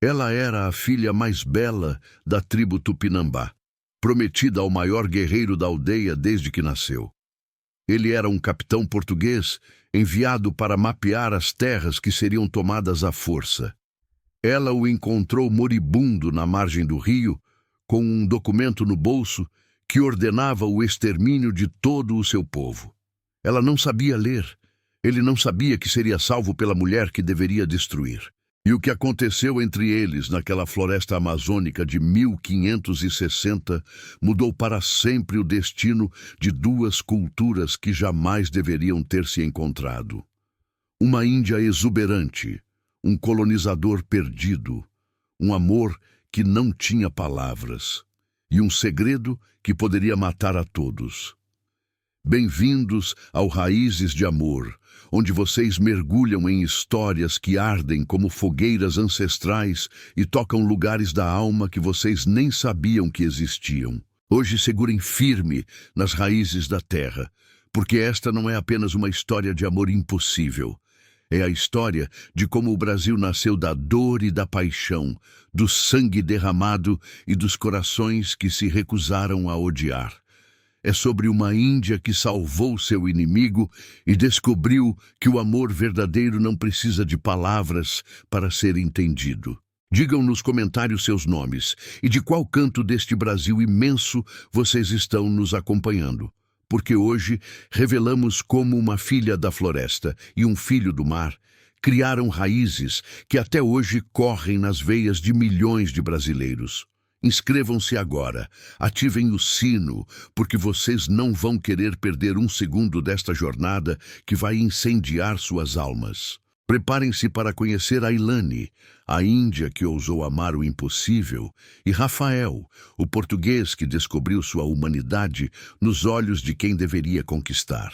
Ela era a filha mais bela da tribo Tupinambá, prometida ao maior guerreiro da aldeia desde que nasceu. Ele era um capitão português enviado para mapear as terras que seriam tomadas à força. Ela o encontrou moribundo na margem do rio, com um documento no bolso que ordenava o extermínio de todo o seu povo. Ela não sabia ler. Ele não sabia que seria salvo pela mulher que deveria destruir. E o que aconteceu entre eles naquela floresta amazônica de 1560 mudou para sempre o destino de duas culturas que jamais deveriam ter se encontrado. Uma Índia exuberante, um colonizador perdido, um amor que não tinha palavras, e um segredo que poderia matar a todos. Bem-vindos ao Raízes de Amor, onde vocês mergulham em histórias que ardem como fogueiras ancestrais e tocam lugares da alma que vocês nem sabiam que existiam. Hoje segurem firme nas raízes da terra, porque esta não é apenas uma história de amor impossível. É a história de como o Brasil nasceu da dor e da paixão, do sangue derramado e dos corações que se recusaram a odiar. É sobre uma Índia que salvou seu inimigo e descobriu que o amor verdadeiro não precisa de palavras para ser entendido. Digam nos comentários seus nomes e de qual canto deste Brasil imenso vocês estão nos acompanhando. Porque hoje revelamos como uma filha da floresta e um filho do mar criaram raízes que até hoje correm nas veias de milhões de brasileiros. Inscrevam-se agora, ativem o sino, porque vocês não vão querer perder um segundo desta jornada que vai incendiar suas almas. Preparem-se para conhecer Ailane, a Índia que ousou amar o impossível, e Rafael, o português que descobriu sua humanidade nos olhos de quem deveria conquistar.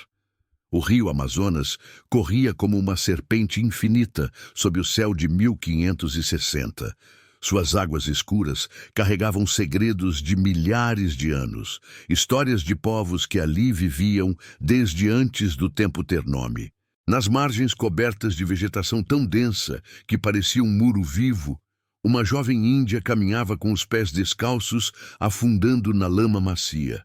O rio Amazonas corria como uma serpente infinita sob o céu de 1560. Suas águas escuras carregavam segredos de milhares de anos, histórias de povos que ali viviam desde antes do tempo ter nome. Nas margens cobertas de vegetação tão densa que parecia um muro vivo, uma jovem índia caminhava com os pés descalços, afundando na lama macia.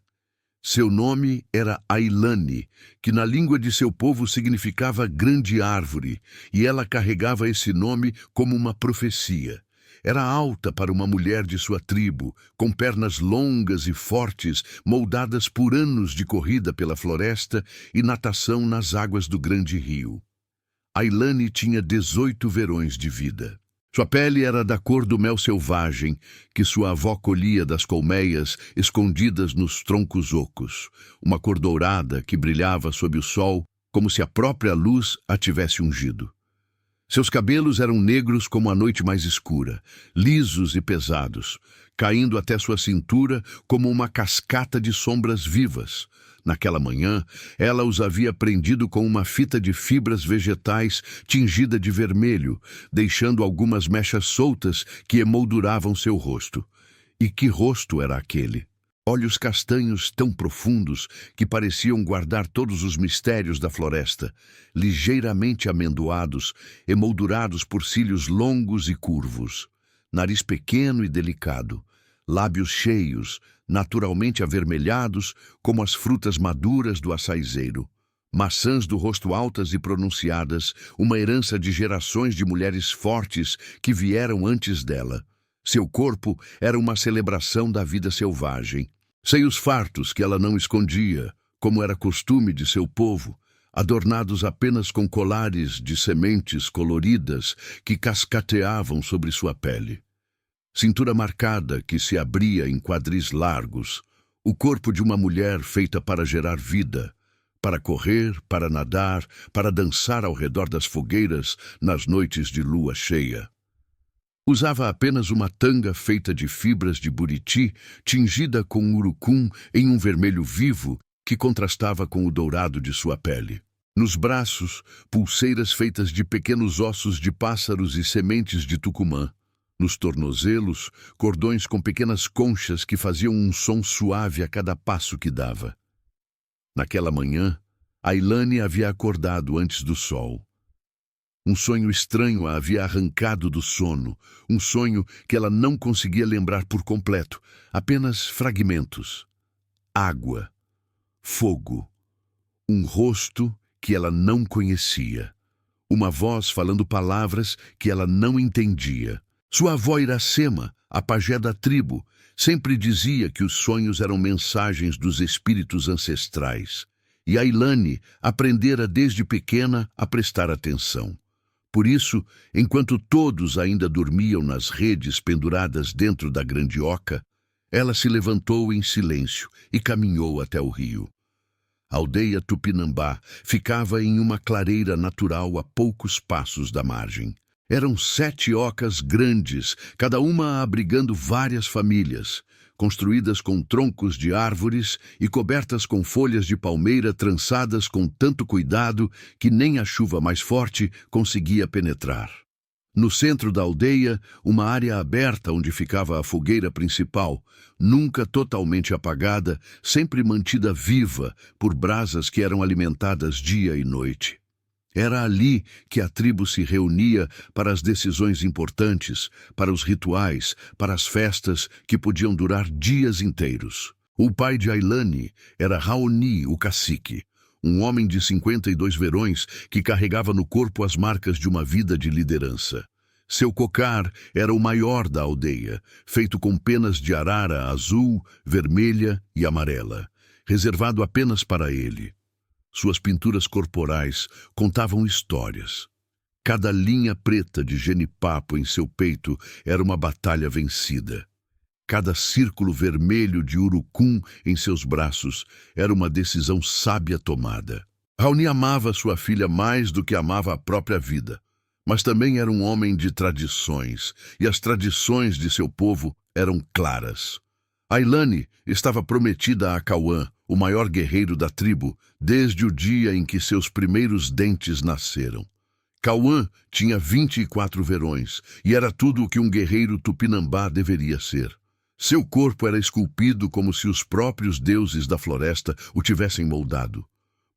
Seu nome era Ailane, que na língua de seu povo significava grande árvore, e ela carregava esse nome como uma profecia. Era alta para uma mulher de sua tribo, com pernas longas e fortes, moldadas por anos de corrida pela floresta e natação nas águas do grande rio. Ailane tinha 18 verões de vida. Sua pele era da cor do mel selvagem, que sua avó colhia das colmeias escondidas nos troncos ocos, uma cor dourada que brilhava sob o sol, como se a própria luz a tivesse ungido. Seus cabelos eram negros como a noite mais escura, lisos e pesados, caindo até sua cintura como uma cascata de sombras vivas. Naquela manhã, ela os havia prendido com uma fita de fibras vegetais tingida de vermelho, deixando algumas mechas soltas que emolduravam seu rosto. E que rosto era aquele? Olhos castanhos tão profundos que pareciam guardar todos os mistérios da floresta, ligeiramente amendoados, emoldurados por cílios longos e curvos. Nariz pequeno e delicado, lábios cheios, naturalmente avermelhados como as frutas maduras do açaizeiro. Maçãs do rosto altas e pronunciadas, uma herança de gerações de mulheres fortes que vieram antes dela. Seu corpo era uma celebração da vida selvagem. Seios fartos que ela não escondia, como era costume de seu povo, adornados apenas com colares de sementes coloridas que cascateavam sobre sua pele. Cintura marcada que se abria em quadris largos, o corpo de uma mulher feita para gerar vida, para correr, para nadar, para dançar ao redor das fogueiras nas noites de lua cheia. Usava apenas uma tanga feita de fibras de buriti, tingida com urucum em um vermelho vivo que contrastava com o dourado de sua pele. Nos braços, pulseiras feitas de pequenos ossos de pássaros e sementes de tucumã. Nos tornozelos, cordões com pequenas conchas que faziam um som suave a cada passo que dava. Naquela manhã, Ailane havia acordado antes do sol. Um sonho estranho a havia arrancado do sono, um sonho que ela não conseguia lembrar por completo, apenas fragmentos. Água, fogo, um rosto que ela não conhecia, uma voz falando palavras que ela não entendia. Sua avó Iracema, a pajé da tribo, sempre dizia que os sonhos eram mensagens dos espíritos ancestrais, e Ailane aprendera desde pequena a prestar atenção. Por isso, enquanto todos ainda dormiam nas redes penduradas dentro da grande oca, ela se levantou em silêncio e caminhou até o rio. A aldeia Tupinambá ficava em uma clareira natural a poucos passos da margem. Eram 7 ocas grandes, cada uma abrigando várias famílias, construídas com troncos de árvores e cobertas com folhas de palmeira trançadas com tanto cuidado que nem a chuva mais forte conseguia penetrar. No centro da aldeia, uma área aberta onde ficava a fogueira principal, nunca totalmente apagada, sempre mantida viva por brasas que eram alimentadas dia e noite. Era ali que a tribo se reunia para as decisões importantes, para os rituais, para as festas que podiam durar dias inteiros. O pai de Ailane era Raoni, o cacique, um homem de 52 verões que carregava no corpo as marcas de uma vida de liderança. Seu cocar era o maior da aldeia, feito com penas de arara azul, vermelha e amarela, reservado apenas para ele. Suas pinturas corporais contavam histórias. Cada linha preta de genipapo em seu peito era uma batalha vencida. Cada círculo vermelho de urucum em seus braços era uma decisão sábia tomada. Raoni amava sua filha mais do que amava a própria vida, mas também era um homem de tradições, e as tradições de seu povo eram claras. Ailane estava prometida a Cauã, o maior guerreiro da tribo, desde o dia em que seus primeiros dentes nasceram. Cauã tinha 24 verões, e era tudo o que um guerreiro tupinambá deveria ser. Seu corpo era esculpido como se os próprios deuses da floresta o tivessem moldado.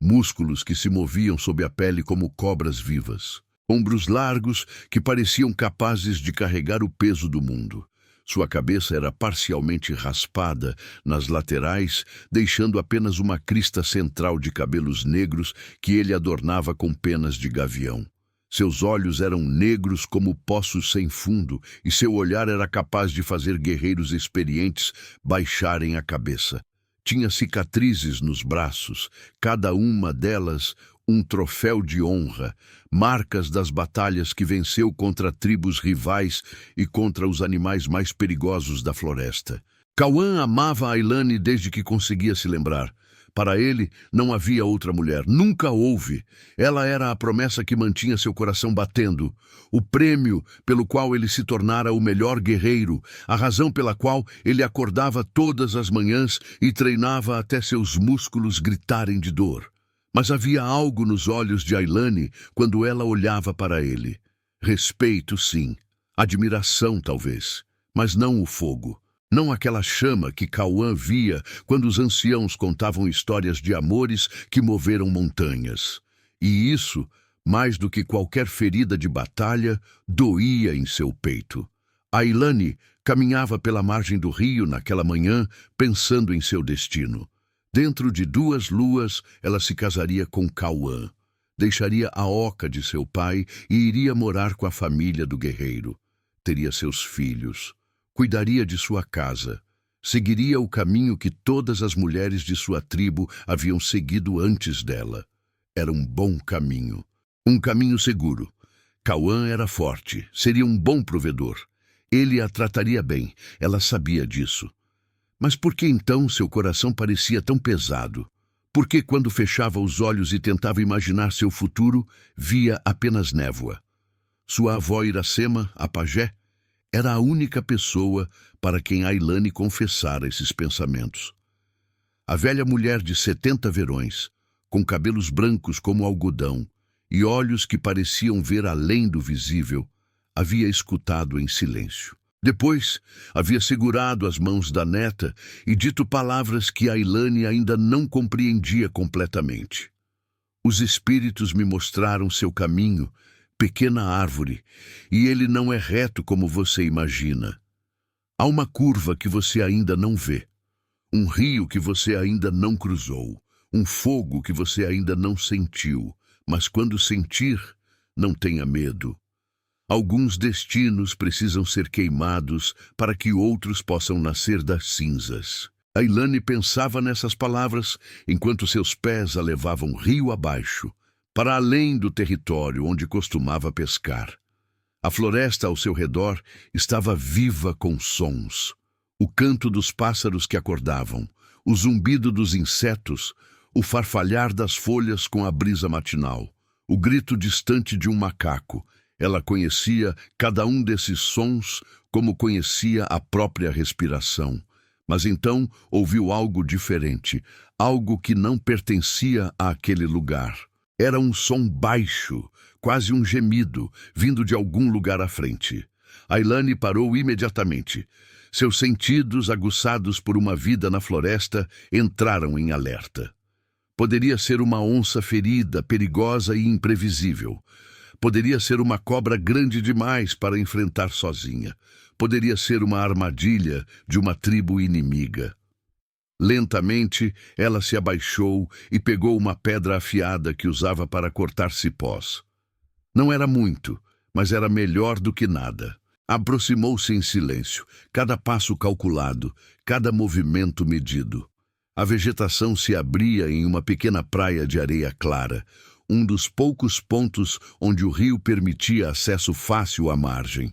Músculos que se moviam sob a pele como cobras vivas. Ombros largos que pareciam capazes de carregar o peso do mundo. Sua cabeça era parcialmente raspada nas laterais, deixando apenas uma crista central de cabelos negros que ele adornava com penas de gavião. Seus olhos eram negros como poços sem fundo, e seu olhar era capaz de fazer guerreiros experientes baixarem a cabeça. Tinha cicatrizes nos braços, cada uma delas um troféu de honra, marcas das batalhas que venceu contra tribos rivais e contra os animais mais perigosos da floresta. Cauã amava Ailane desde que conseguia se lembrar. Para ele, não havia outra mulher. Nunca houve. Ela era a promessa que mantinha seu coração batendo, o prêmio pelo qual ele se tornara o melhor guerreiro, a razão pela qual ele acordava todas as manhãs e treinava até seus músculos gritarem de dor. Mas havia algo nos olhos de Ailane quando ela olhava para ele. Respeito, sim. Admiração, talvez. Mas não o fogo. Não aquela chama que Cauã via quando os anciãos contavam histórias de amores que moveram montanhas. E isso, mais do que qualquer ferida de batalha, doía em seu peito. Ailane caminhava pela margem do rio naquela manhã, pensando em seu destino. Dentro de 2 luas, ela se casaria com Cauã. Deixaria a oca de seu pai e iria morar com a família do guerreiro. Teria seus filhos. Cuidaria de sua casa. Seguiria o caminho que todas as mulheres de sua tribo haviam seguido antes dela. Era um bom caminho. Um caminho seguro. Cauã era forte. Seria um bom provedor. Ele a trataria bem. Ela sabia disso. Mas por que então seu coração parecia tão pesado? Por que quando fechava os olhos e tentava imaginar seu futuro, via apenas névoa? Sua avó Iracema, a pajé, era a única pessoa para quem Ailane confessara esses pensamentos. A velha mulher de 70 verões, com cabelos brancos como algodão e olhos que pareciam ver além do visível, havia escutado em silêncio. Depois, havia segurado as mãos da neta e dito palavras que Ailane ainda não compreendia completamente. Os espíritos me mostraram seu caminho, pequena árvore, e ele não é reto como você imagina. Há uma curva que você ainda não vê, um rio que você ainda não cruzou, um fogo que você ainda não sentiu, mas quando sentir, não tenha medo. Alguns destinos precisam ser queimados para que outros possam nascer das cinzas. Ailane pensava nessas palavras enquanto seus pés a levavam rio abaixo, para além do território onde costumava pescar. A floresta ao seu redor estava viva com sons. O canto dos pássaros que acordavam, o zumbido dos insetos, o farfalhar das folhas com a brisa matinal, o grito distante de um macaco. Ela conhecia cada um desses sons como conhecia a própria respiração. Mas então ouviu algo diferente, algo que não pertencia àquele lugar. Era um som baixo, quase um gemido, vindo de algum lugar à frente. Ailane parou imediatamente. Seus sentidos, aguçados por uma vida na floresta, entraram em alerta. Poderia ser uma onça ferida, perigosa e imprevisível. Poderia ser uma cobra grande demais para enfrentar sozinha. Poderia ser uma armadilha de uma tribo inimiga. Lentamente, ela se abaixou e pegou uma pedra afiada que usava para cortar cipós. Não era muito, mas era melhor do que nada. Aproximou-se em silêncio, cada passo calculado, cada movimento medido. A vegetação se abria em uma pequena praia de areia clara, um dos poucos pontos onde o rio permitia acesso fácil à margem.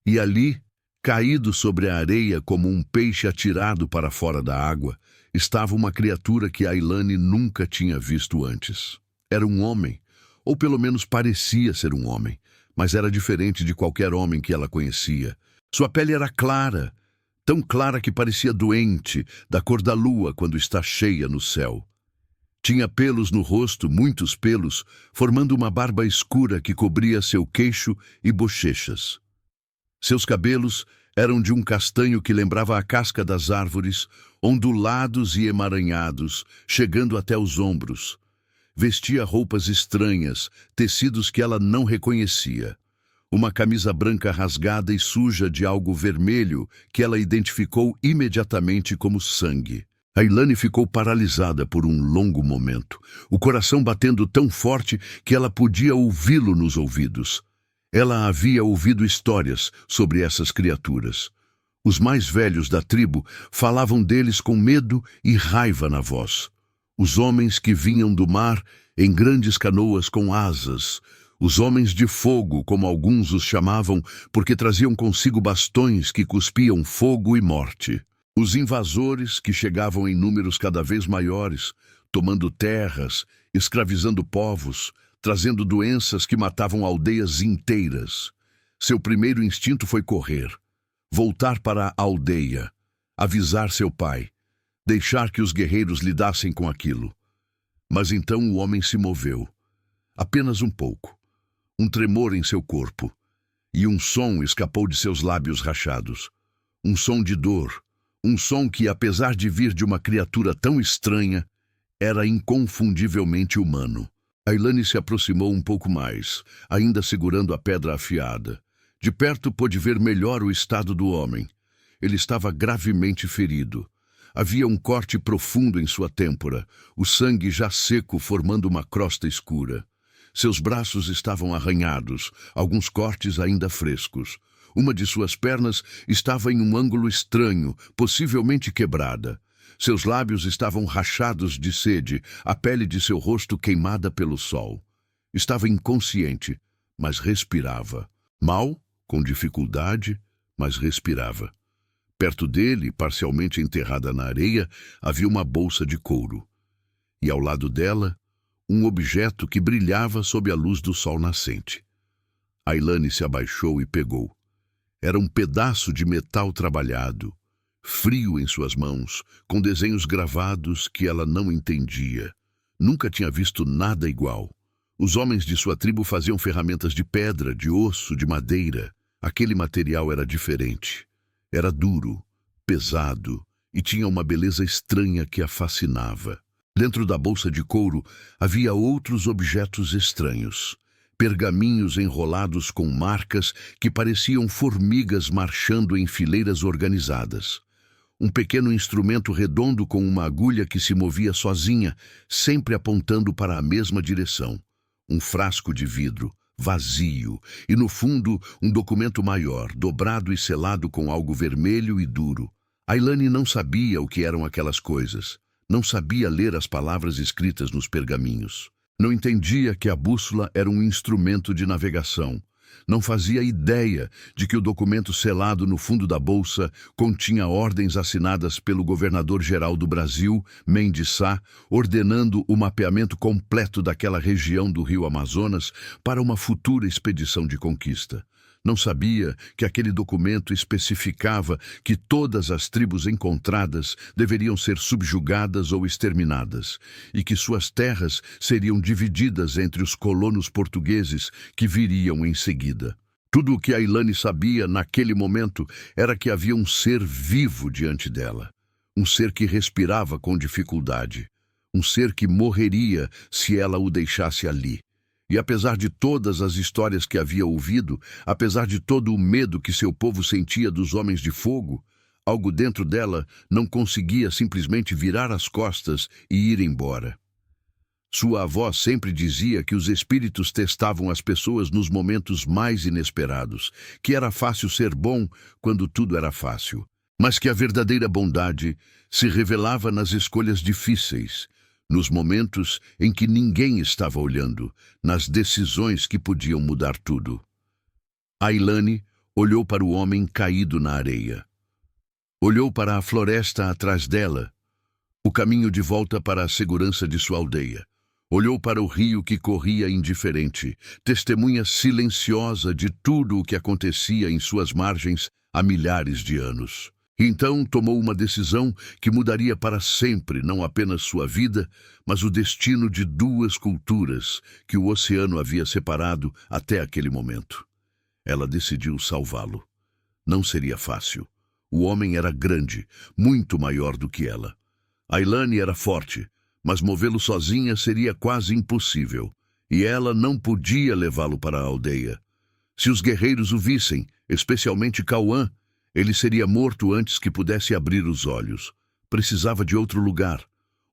E ali, caído sobre a areia como um peixe atirado para fora da água, estava uma criatura que Ailane nunca tinha visto antes. Era um homem, ou pelo menos parecia ser um homem, mas era diferente de qualquer homem que ela conhecia. Sua pele era clara, tão clara que parecia doente, da cor da lua quando está cheia no céu. Tinha pelos no rosto, muitos pelos, formando uma barba escura que cobria seu queixo e bochechas. Seus cabelos eram de um castanho que lembrava a casca das árvores, ondulados e emaranhados, chegando até os ombros. Vestia roupas estranhas, tecidos que ela não reconhecia. Uma camisa branca rasgada e suja de algo vermelho que ela identificou imediatamente como sangue. Ailane ficou paralisada por um longo momento, o coração batendo tão forte que ela podia ouvi-lo nos ouvidos. Ela havia ouvido histórias sobre essas criaturas. Os mais velhos da tribo falavam deles com medo e raiva na voz. Os homens que vinham do mar em grandes canoas com asas, os homens de fogo, como alguns os chamavam, porque traziam consigo bastões que cuspiam fogo e morte. Os invasores, que chegavam em números cada vez maiores, tomando terras, escravizando povos, trazendo doenças que matavam aldeias inteiras. Seu primeiro instinto foi correr, voltar para a aldeia, avisar seu pai, deixar que os guerreiros lidassem com aquilo. Mas então o homem se moveu, apenas um pouco, um tremor em seu corpo, e um som escapou de seus lábios rachados, um som de dor, um som que, apesar de vir de uma criatura tão estranha, era inconfundivelmente humano. Ailane se aproximou um pouco mais, ainda segurando a pedra afiada. De perto pôde ver melhor o estado do homem. Ele estava gravemente ferido. Havia um corte profundo em sua têmpora, o sangue já seco formando uma crosta escura. Seus braços estavam arranhados, alguns cortes ainda frescos. Uma de suas pernas estava em um ângulo estranho, possivelmente quebrada. Seus lábios estavam rachados de sede, a pele de seu rosto queimada pelo sol. Estava inconsciente, mas respirava. Mal, com dificuldade, mas respirava. Perto dele, parcialmente enterrada na areia, havia uma bolsa de couro. E ao lado dela, um objeto que brilhava sob a luz do sol nascente. Ailane se abaixou e pegou. Era um pedaço de metal trabalhado, frio em suas mãos, com desenhos gravados que ela não entendia. Nunca tinha visto nada igual. Os homens de sua tribo faziam ferramentas de pedra, de osso, de madeira. Aquele material era diferente. Era duro, pesado e tinha uma beleza estranha que a fascinava. Dentro da bolsa de couro havia outros objetos estranhos. pergaminhos enrolados com marcas que pareciam formigas marchando em fileiras organizadas. Um pequeno instrumento redondo com uma agulha que se movia sozinha, sempre apontando para a mesma direção. Um frasco de vidro, vazio, e no fundo um documento maior, dobrado e selado com algo vermelho e duro. Ailane não sabia o que eram aquelas coisas. Não sabia ler as palavras escritas nos pergaminhos. Não entendia que a bússola era um instrumento de navegação. Não fazia ideia de que o documento selado no fundo da bolsa continha ordens assinadas pelo governador-geral do Brasil, Mendes Sá, ordenando o mapeamento completo daquela região do rio Amazonas para uma futura expedição de conquista. Não sabia que aquele documento especificava que todas as tribos encontradas deveriam ser subjugadas ou exterminadas, e que suas terras seriam divididas entre os colonos portugueses que viriam em seguida. Tudo o que Ailane sabia naquele momento era que havia um ser vivo diante dela, um ser que respirava com dificuldade, um ser que morreria se ela o deixasse ali. E apesar de todas as histórias que havia ouvido, apesar de todo o medo que seu povo sentia dos homens de fogo, algo dentro dela não conseguia simplesmente virar as costas e ir embora. Sua avó sempre dizia que os espíritos testavam as pessoas nos momentos mais inesperados, que era fácil ser bom quando tudo era fácil, mas que a verdadeira bondade se revelava nas escolhas difíceis, nos momentos em que ninguém estava olhando, nas decisões que podiam mudar tudo. Ailane olhou para o homem caído na areia. Olhou para a floresta atrás dela, o caminho de volta para a segurança de sua aldeia. Olhou para o rio que corria indiferente, testemunha silenciosa de tudo o que acontecia em suas margens há milhares de anos. Então tomou uma decisão que mudaria para sempre não apenas sua vida, mas o destino de duas culturas que o oceano havia separado até aquele momento. Ela decidiu salvá-lo. Não seria fácil. O homem era grande, muito maior do que ela. Ailane era forte, mas movê-lo sozinha seria quase impossível, e ela não podia levá-lo para a aldeia. Se os guerreiros o vissem, especialmente Cauã, ele seria morto antes que pudesse abrir os olhos. Precisava de outro lugar,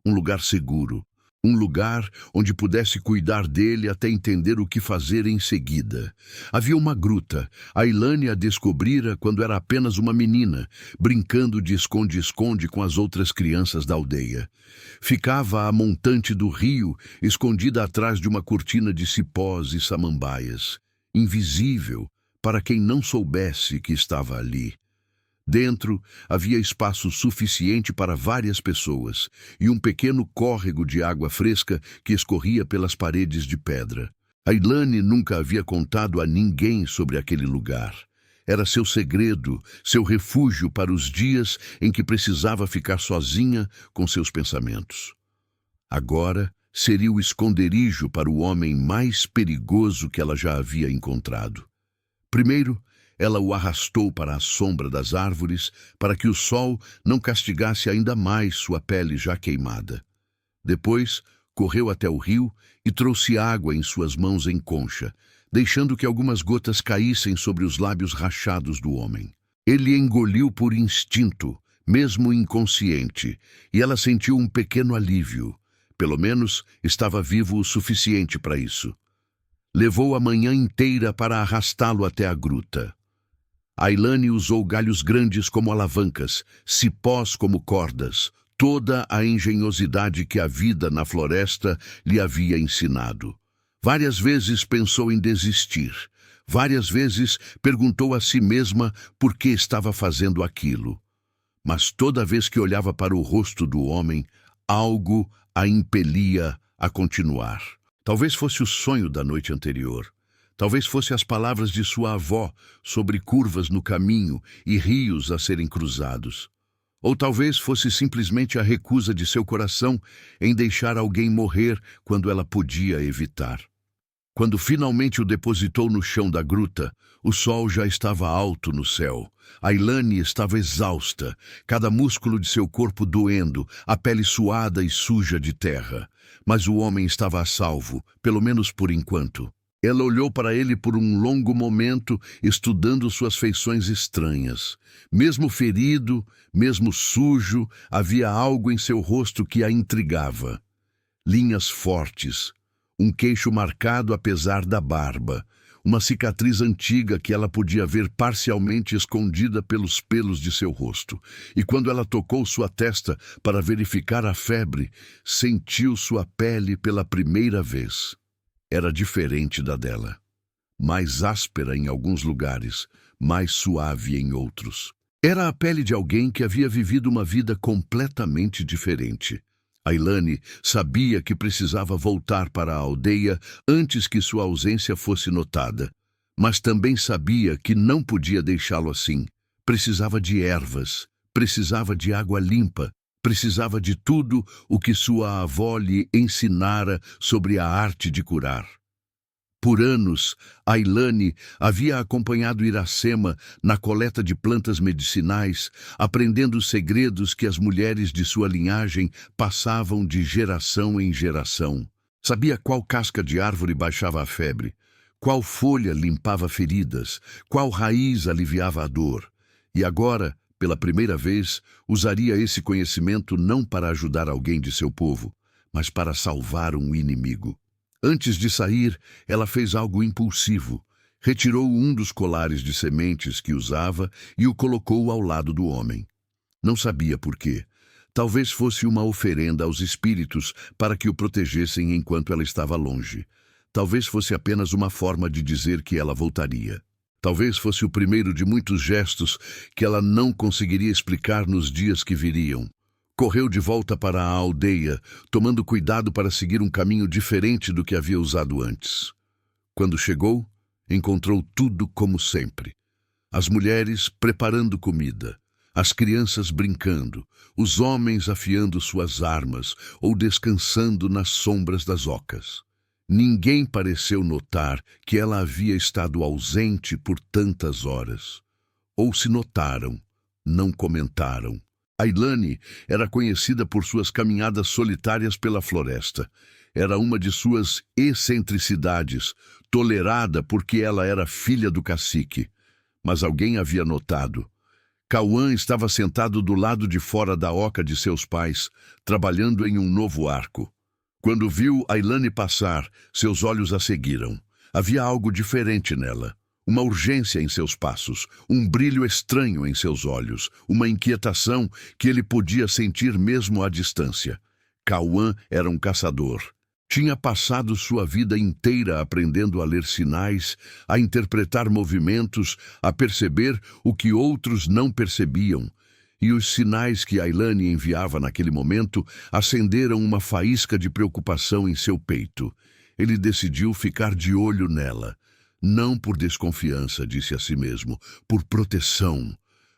um lugar seguro, um lugar onde pudesse cuidar dele até entender o que fazer em seguida. Havia uma gruta. Ailane a descobrira quando era apenas uma menina, brincando de esconde-esconde com as outras crianças da aldeia. Ficava a montante do rio, escondida atrás de uma cortina de cipós e samambaias, invisível para quem não soubesse que estava ali. Dentro havia espaço suficiente para várias pessoas e um pequeno córrego de água fresca que escorria pelas paredes de pedra. Ailane nunca havia contado a ninguém sobre aquele lugar. Era seu segredo, seu refúgio para os dias em que precisava ficar sozinha com seus pensamentos. Agora seria o esconderijo para o homem mais perigoso que ela já havia encontrado. Primeiro, ela o arrastou para a sombra das árvores para que o sol não castigasse ainda mais sua pele já queimada. Depois, correu até o rio e trouxe água em suas mãos em concha, deixando que algumas gotas caíssem sobre os lábios rachados do homem. Ele engoliu por instinto, mesmo inconsciente, e ela sentiu um pequeno alívio. Pelo menos estava vivo o suficiente para isso. Levou a manhã inteira para arrastá-lo até a gruta. Ailane usou galhos grandes como alavancas, cipós como cordas, toda a engenhosidade que a vida na floresta lhe havia ensinado. Várias vezes pensou em desistir. Várias vezes perguntou a si mesma por que estava fazendo aquilo. Mas toda vez que olhava para o rosto do homem, algo a impelia a continuar. Talvez fosse o sonho da noite anterior. Talvez fosse as palavras de sua avó sobre curvas no caminho e rios a serem cruzados. Ou talvez fosse simplesmente a recusa de seu coração em deixar alguém morrer quando ela podia evitar. Quando finalmente o depositou no chão da gruta, o sol já estava alto no céu. Ailane estava exausta, cada músculo de seu corpo doendo, a pele suada e suja de terra. Mas o homem estava a salvo, pelo menos por enquanto. Ela olhou para ele por um longo momento, estudando suas feições estranhas. Mesmo ferido, mesmo sujo, havia algo em seu rosto que a intrigava. Linhas fortes, um queixo marcado apesar da barba, uma cicatriz antiga que ela podia ver parcialmente escondida pelos pelos de seu rosto. E quando ela tocou sua testa para verificar a febre, sentiu sua pele pela primeira vez. Era diferente da dela. Mais áspera em alguns lugares, mais suave em outros. Era a pele de alguém que havia vivido uma vida completamente diferente. Ailane sabia que precisava voltar para a aldeia antes que sua ausência fosse notada, mas também sabia que não podia deixá-lo assim. Precisava de ervas, precisava de água limpa, precisava de tudo o que sua avó lhe ensinara sobre a arte de curar. Por anos, Ailane havia acompanhado Iracema na coleta de plantas medicinais, aprendendo os segredos que as mulheres de sua linhagem passavam de geração em geração. Sabia qual casca de árvore baixava a febre, qual folha limpava feridas, qual raiz aliviava a dor. E agora, pela primeira vez, usaria esse conhecimento não para ajudar alguém de seu povo, mas para salvar um inimigo. Antes de sair, ela fez algo impulsivo. Retirou um dos colares de sementes que usava e o colocou ao lado do homem. Não sabia por quê. Talvez fosse uma oferenda aos espíritos para que o protegessem enquanto ela estava longe. Talvez fosse apenas uma forma de dizer que ela voltaria. Talvez fosse o primeiro de muitos gestos que ela não conseguiria explicar nos dias que viriam. Correu de volta para a aldeia, tomando cuidado para seguir um caminho diferente do que havia usado antes. Quando chegou, encontrou tudo como sempre. As mulheres preparando comida, as crianças brincando, os homens afiando suas armas ou descansando nas sombras das ocas. Ninguém pareceu notar que ela havia estado ausente por tantas horas. Ou se notaram, não comentaram. Ailane era conhecida por suas caminhadas solitárias pela floresta. Era uma de suas excentricidades, tolerada porque ela era filha do cacique. Mas alguém havia notado. Cauã estava sentado do lado de fora da oca de seus pais, trabalhando em um novo arco. Quando viu Ailane passar, seus olhos a seguiram. Havia algo diferente nela. Uma urgência em seus passos, um brilho estranho em seus olhos, uma inquietação que ele podia sentir mesmo à distância. Cauã era um caçador. Tinha passado sua vida inteira aprendendo a ler sinais, a interpretar movimentos, a perceber o que outros não percebiam. E os sinais que Ailane enviava naquele momento acenderam uma faísca de preocupação em seu peito. Ele decidiu ficar de olho nela. Não por desconfiança, disse a si mesmo, por proteção.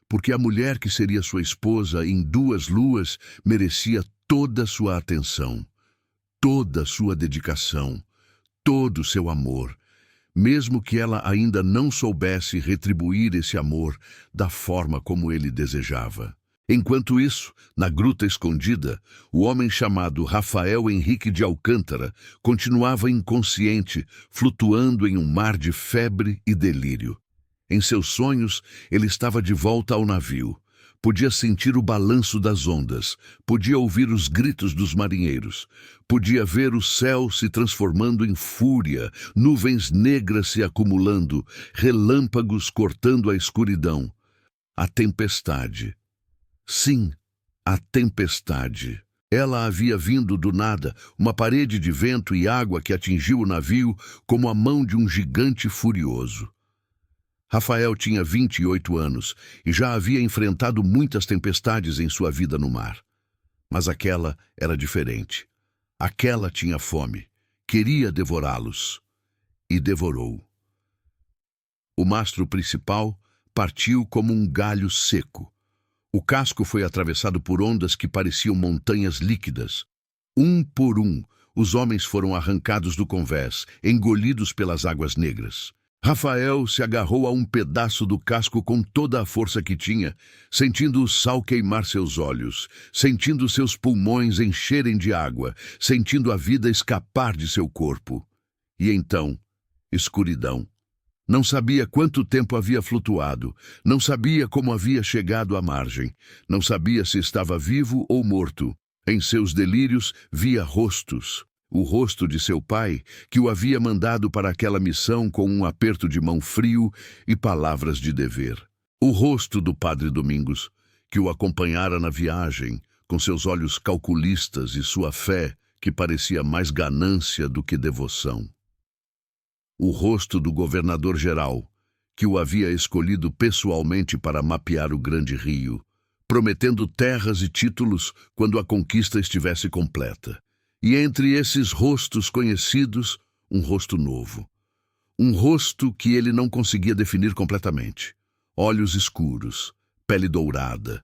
Porque a mulher que seria sua esposa em 2 luas merecia toda sua atenção, toda sua dedicação, todo o seu amor, mesmo que ela ainda não soubesse retribuir esse amor da forma como ele desejava. Enquanto isso, na gruta escondida, o homem chamado Rafael Henrique de Alcântara continuava inconsciente, flutuando em um mar de febre e delírio. Em seus sonhos, ele estava de volta ao navio. Podia sentir o balanço das ondas, podia ouvir os gritos dos marinheiros, podia ver o céu se transformando em fúria, nuvens negras se acumulando, relâmpagos cortando a escuridão. A tempestade. Sim, a tempestade. Ela havia vindo do nada, uma parede de vento e água que atingiu o navio como a mão de um gigante furioso. Rafael tinha 28 anos e já havia enfrentado muitas tempestades em sua vida no mar. Mas aquela era diferente. Aquela tinha fome, queria devorá-los. E devorou. O mastro principal partiu como um galho seco. O casco foi atravessado por ondas que pareciam montanhas líquidas. Um por um, os homens foram arrancados do convés, engolidos pelas águas negras. Rafael se agarrou a um pedaço do casco com toda a força que tinha, sentindo o sal queimar seus olhos, sentindo seus pulmões encherem de água, sentindo a vida escapar de seu corpo. E então, escuridão. Não sabia quanto tempo havia flutuado, não sabia como havia chegado à margem, não sabia se estava vivo ou morto. Em seus delírios via rostos. O rosto de seu pai, que o havia mandado para aquela missão com um aperto de mão frio e palavras de dever. O rosto do padre Domingos, que o acompanhara na viagem, com seus olhos calculistas e sua fé, que parecia mais ganância do que devoção. O rosto do governador-geral, que o havia escolhido pessoalmente para mapear o grande rio, prometendo terras e títulos quando a conquista estivesse completa. E entre esses rostos conhecidos, um rosto novo. Um rosto que ele não conseguia definir completamente. Olhos escuros, pele dourada,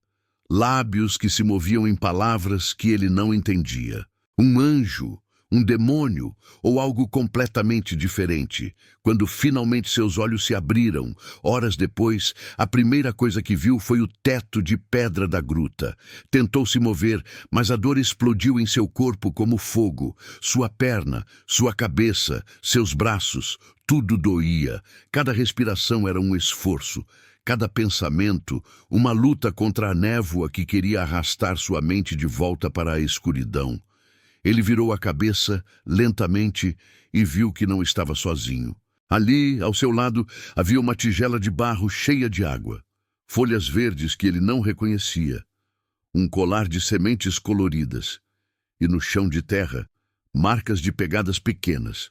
lábios que se moviam em palavras que ele não entendia. Um anjo, um demônio ou algo completamente diferente. Quando finalmente seus olhos se abriram, horas depois, a primeira coisa que viu foi o teto de pedra da gruta. Tentou se mover, mas a dor explodiu em seu corpo como fogo. Sua perna, sua cabeça, seus braços, tudo doía. Cada respiração era um esforço. Cada pensamento, uma luta contra a névoa que queria arrastar sua mente de volta para a escuridão. Ele virou a cabeça, lentamente, e viu que não estava sozinho. Ali, ao seu lado, havia uma tigela de barro cheia de água, folhas verdes que ele não reconhecia, um colar de sementes coloridas, e no chão de terra, marcas de pegadas pequenas.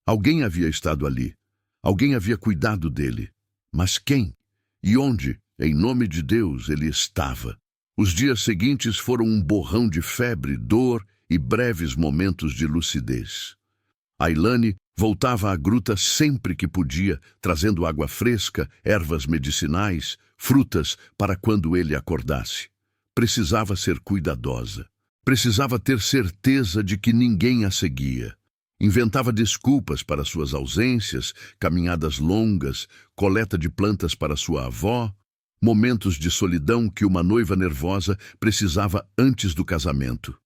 Alguém havia estado ali. Alguém havia cuidado dele. Mas quem? E onde, em nome de Deus, ele estava? Os dias seguintes foram um borrão de febre, dor e breves momentos de lucidez. Ailane voltava à gruta sempre que podia, trazendo água fresca, ervas medicinais, frutas para quando ele acordasse. Precisava ser cuidadosa. Precisava ter certeza de que ninguém a seguia. Inventava desculpas para suas ausências, caminhadas longas, coleta de plantas para sua avó, momentos de solidão que uma noiva nervosa precisava antes do casamento.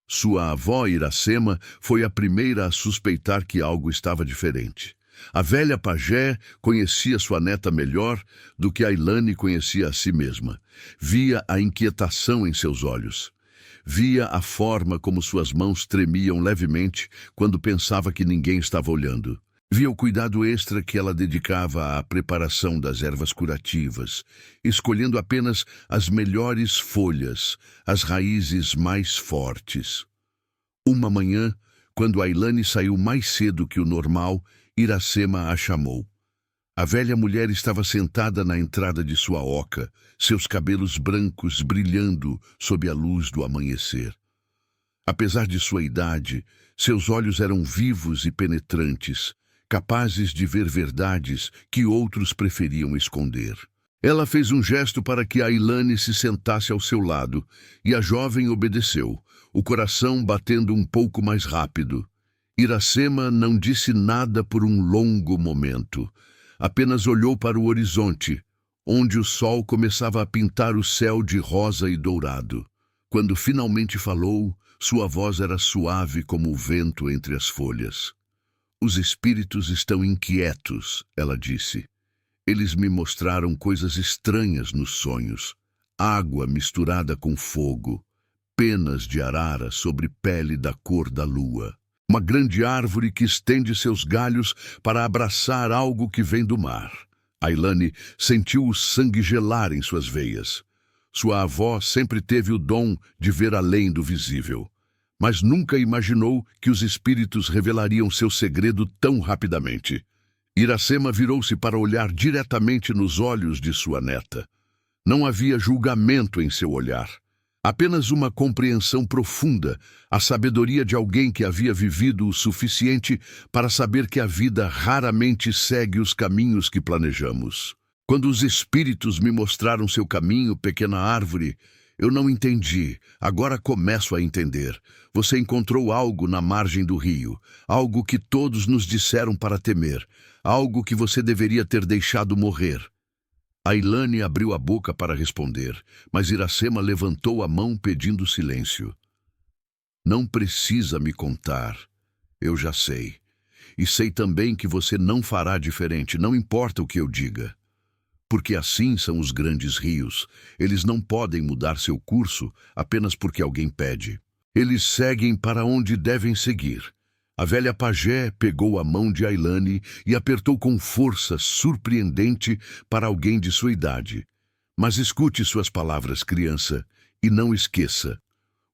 Sua avó, Iracema, foi a primeira a suspeitar que algo estava diferente. A velha pajé conhecia sua neta melhor do que Ailane conhecia a si mesma. Via a inquietação em seus olhos. Via a forma como suas mãos tremiam levemente quando pensava que ninguém estava olhando. Via o cuidado extra que ela dedicava à preparação das ervas curativas, escolhendo apenas as melhores folhas, as raízes mais fortes. Uma manhã, quando Ailane saiu mais cedo que o normal, Iracema a chamou. A velha mulher estava sentada na entrada de sua oca, seus cabelos brancos brilhando sob a luz do amanhecer. Apesar de sua idade, seus olhos eram vivos e penetrantes, capazes de ver verdades que outros preferiam esconder. Ela fez um gesto para que Ailane se sentasse ao seu lado, e a jovem obedeceu, o coração batendo um pouco mais rápido. Iracema não disse nada por um longo momento. Apenas olhou para o horizonte, onde o sol começava a pintar o céu de rosa e dourado. Quando finalmente falou, sua voz era suave como o vento entre as folhas. Os espíritos estão inquietos, ela disse. Eles me mostraram coisas estranhas nos sonhos. Água misturada com fogo, penas de arara sobre pele da cor da lua. Uma grande árvore que estende seus galhos para abraçar algo que vem do mar. Ailane sentiu o sangue gelar em suas veias. Sua avó sempre teve o dom de ver além do visível, mas nunca imaginou que os espíritos revelariam seu segredo tão rapidamente. Iracema virou-se para olhar diretamente nos olhos de sua neta. Não havia julgamento em seu olhar. Apenas uma compreensão profunda, a sabedoria de alguém que havia vivido o suficiente para saber que a vida raramente segue os caminhos que planejamos. Quando os espíritos me mostraram seu caminho, pequena árvore, eu não entendi. Agora começo a entender. Você encontrou algo na margem do rio, algo que todos nos disseram para temer, algo que você deveria ter deixado morrer. Ailane abriu a boca para responder, mas Iracema levantou a mão pedindo silêncio. Não precisa me contar. Eu já sei. e sei também que você não fará diferente, não importa o que eu diga. Porque assim são os grandes rios. Eles não podem mudar seu curso apenas porque alguém pede. Eles seguem para onde devem seguir. A velha pajé pegou a mão de Ailane e apertou com força surpreendente para alguém de sua idade. Mas escute suas palavras, criança, e não esqueça.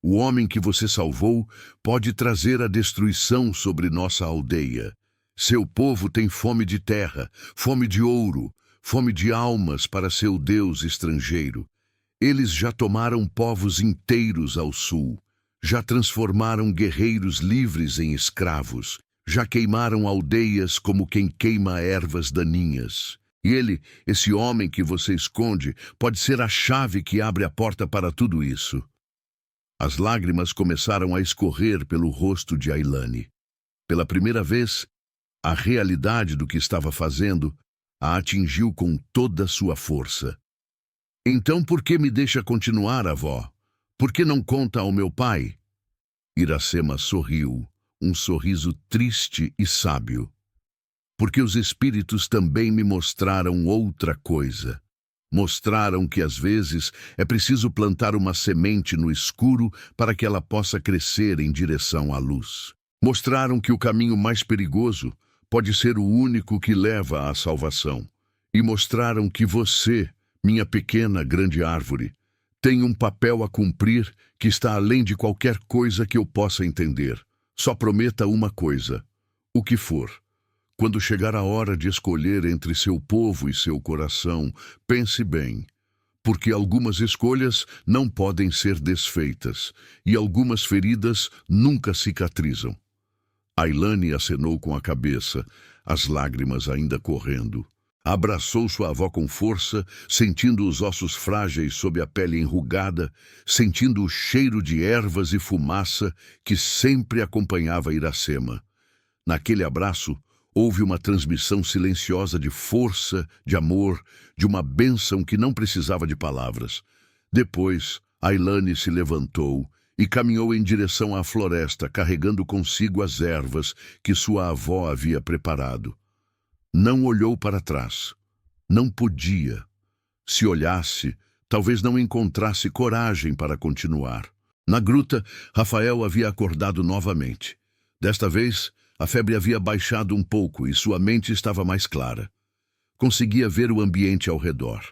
O homem que você salvou pode trazer a destruição sobre nossa aldeia. Seu povo tem fome de terra, fome de ouro, fome de almas para seu Deus estrangeiro. Eles já tomaram povos inteiros ao sul, já transformaram guerreiros livres em escravos, já queimaram aldeias como quem queima ervas daninhas. E ele, esse homem que você esconde, pode ser a chave que abre a porta para tudo isso. As lágrimas começaram a escorrer pelo rosto de Ailane. Pela primeira vez, a realidade do que estava fazendo a atingiu com toda a sua força. Então por que me deixa continuar, avó? Por que não conta ao meu pai? Iracema sorriu, um sorriso triste e sábio. Porque os espíritos também me mostraram outra coisa. Mostraram que às vezes é preciso plantar uma semente no escuro para que ela possa crescer em direção à luz. Mostraram que o caminho mais perigoso pode ser o único que leva à salvação. E mostraram que você, minha pequena grande árvore, tem um papel a cumprir que está além de qualquer coisa que eu possa entender. Só prometa uma coisa, o que for. Quando chegar a hora de escolher entre seu povo e seu coração, pense bem, porque algumas escolhas não podem ser desfeitas e algumas feridas nunca cicatrizam. Ailane acenou com a cabeça, as lágrimas ainda correndo. Abraçou sua avó com força, sentindo os ossos frágeis sob a pele enrugada, sentindo o cheiro de ervas e fumaça que sempre acompanhava Iracema. Naquele abraço, houve uma transmissão silenciosa de força, de amor, de uma bênção que não precisava de palavras. Depois, Ailane se levantou e caminhou em direção à floresta, carregando consigo as ervas que sua avó havia preparado. Não olhou para trás. Não podia. Se olhasse, talvez não encontrasse coragem para continuar. Na gruta, Rafael havia acordado novamente. Desta vez, a febre havia baixado um pouco e sua mente estava mais clara. Conseguia ver o ambiente ao redor.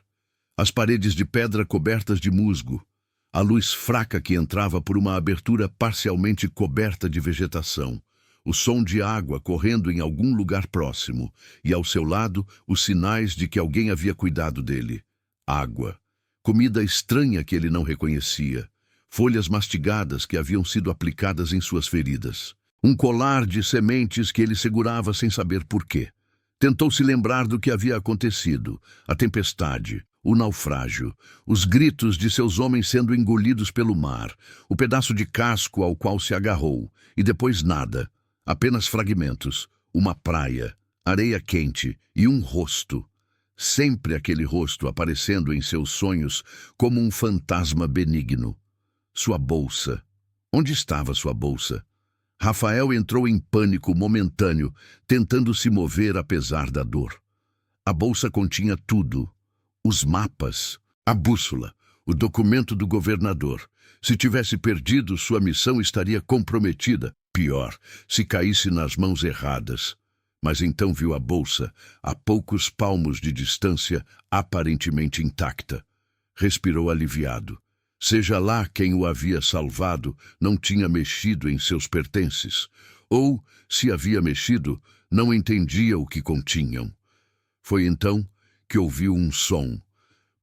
As paredes de pedra cobertas de musgo, a luz fraca que entrava por uma abertura parcialmente coberta de vegetação, o som de água correndo em algum lugar próximo e, ao seu lado, os sinais de que alguém havia cuidado dele. Água. Comida estranha que ele não reconhecia. Folhas mastigadas que haviam sido aplicadas em suas feridas. Um colar de sementes que ele segurava sem saber por quê. Tentou se lembrar do que havia acontecido, a tempestade, o naufrágio, os gritos de seus homens sendo engolidos pelo mar, o pedaço de casco ao qual se agarrou, e depois nada, apenas fragmentos, uma praia, areia quente e um rosto. Sempre aquele rosto aparecendo em seus sonhos como um fantasma benigno. Sua bolsa. Onde estava sua bolsa? Rafael entrou em pânico momentâneo, tentando se mover apesar da dor. A bolsa continha tudo. Os mapas, a bússola, o documento do governador. Se tivesse perdido, sua missão estaria comprometida. Pior, se caísse nas mãos erradas. Mas então viu a bolsa, a poucos palmos de distância, aparentemente intacta. Respirou aliviado. Seja lá quem o havia salvado, não tinha mexido em seus pertences. Ou, se havia mexido, não entendia o que continham. Foi então que ouviu um som.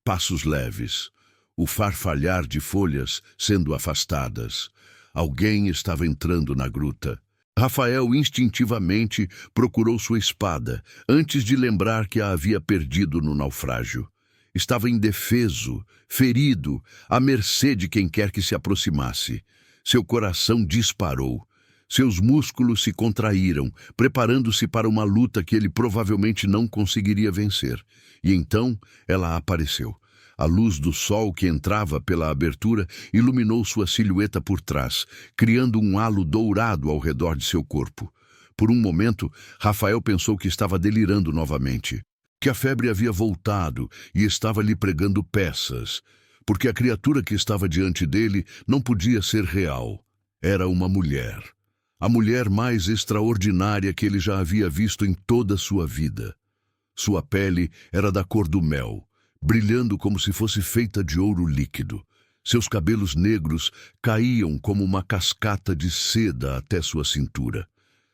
Passos leves. O farfalhar de folhas sendo afastadas. Alguém estava entrando na gruta. Rafael instintivamente procurou sua espada, antes de lembrar que a havia perdido no naufrágio. Estava indefeso, ferido, à mercê de quem quer que se aproximasse. Seu coração disparou. Seus músculos se contraíram, preparando-se para uma luta que ele provavelmente não conseguiria vencer. E então ela apareceu. A luz do sol que entrava pela abertura iluminou sua silhueta por trás, criando um halo dourado ao redor de seu corpo. Por um momento, Rafael pensou que estava delirando novamente, que a febre havia voltado e estava lhe pregando peças, porque a criatura que estava diante dele não podia ser real. Era uma mulher. A mulher mais extraordinária que ele já havia visto em toda a sua vida. Sua pele era da cor do mel, brilhando como se fosse feita de ouro líquido. Seus cabelos negros caíam como uma cascata de seda até sua cintura.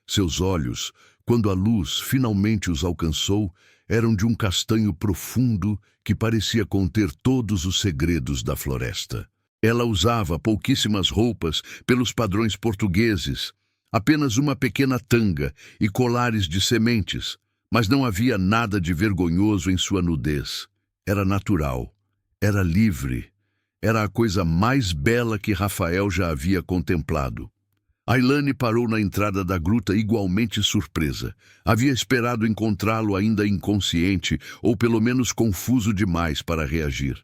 Seus olhos, quando a luz finalmente os alcançou, eram de um castanho profundo que parecia conter todos os segredos da floresta. Ela usava pouquíssimas roupas pelos padrões portugueses, apenas uma pequena tanga e colares de sementes, mas não havia nada de vergonhoso em sua nudez. Era natural, era livre, era a coisa mais bela que Rafael já havia contemplado. Ailane parou na entrada da gruta igualmente surpresa. Havia esperado encontrá-lo ainda inconsciente ou pelo menos confuso demais para reagir.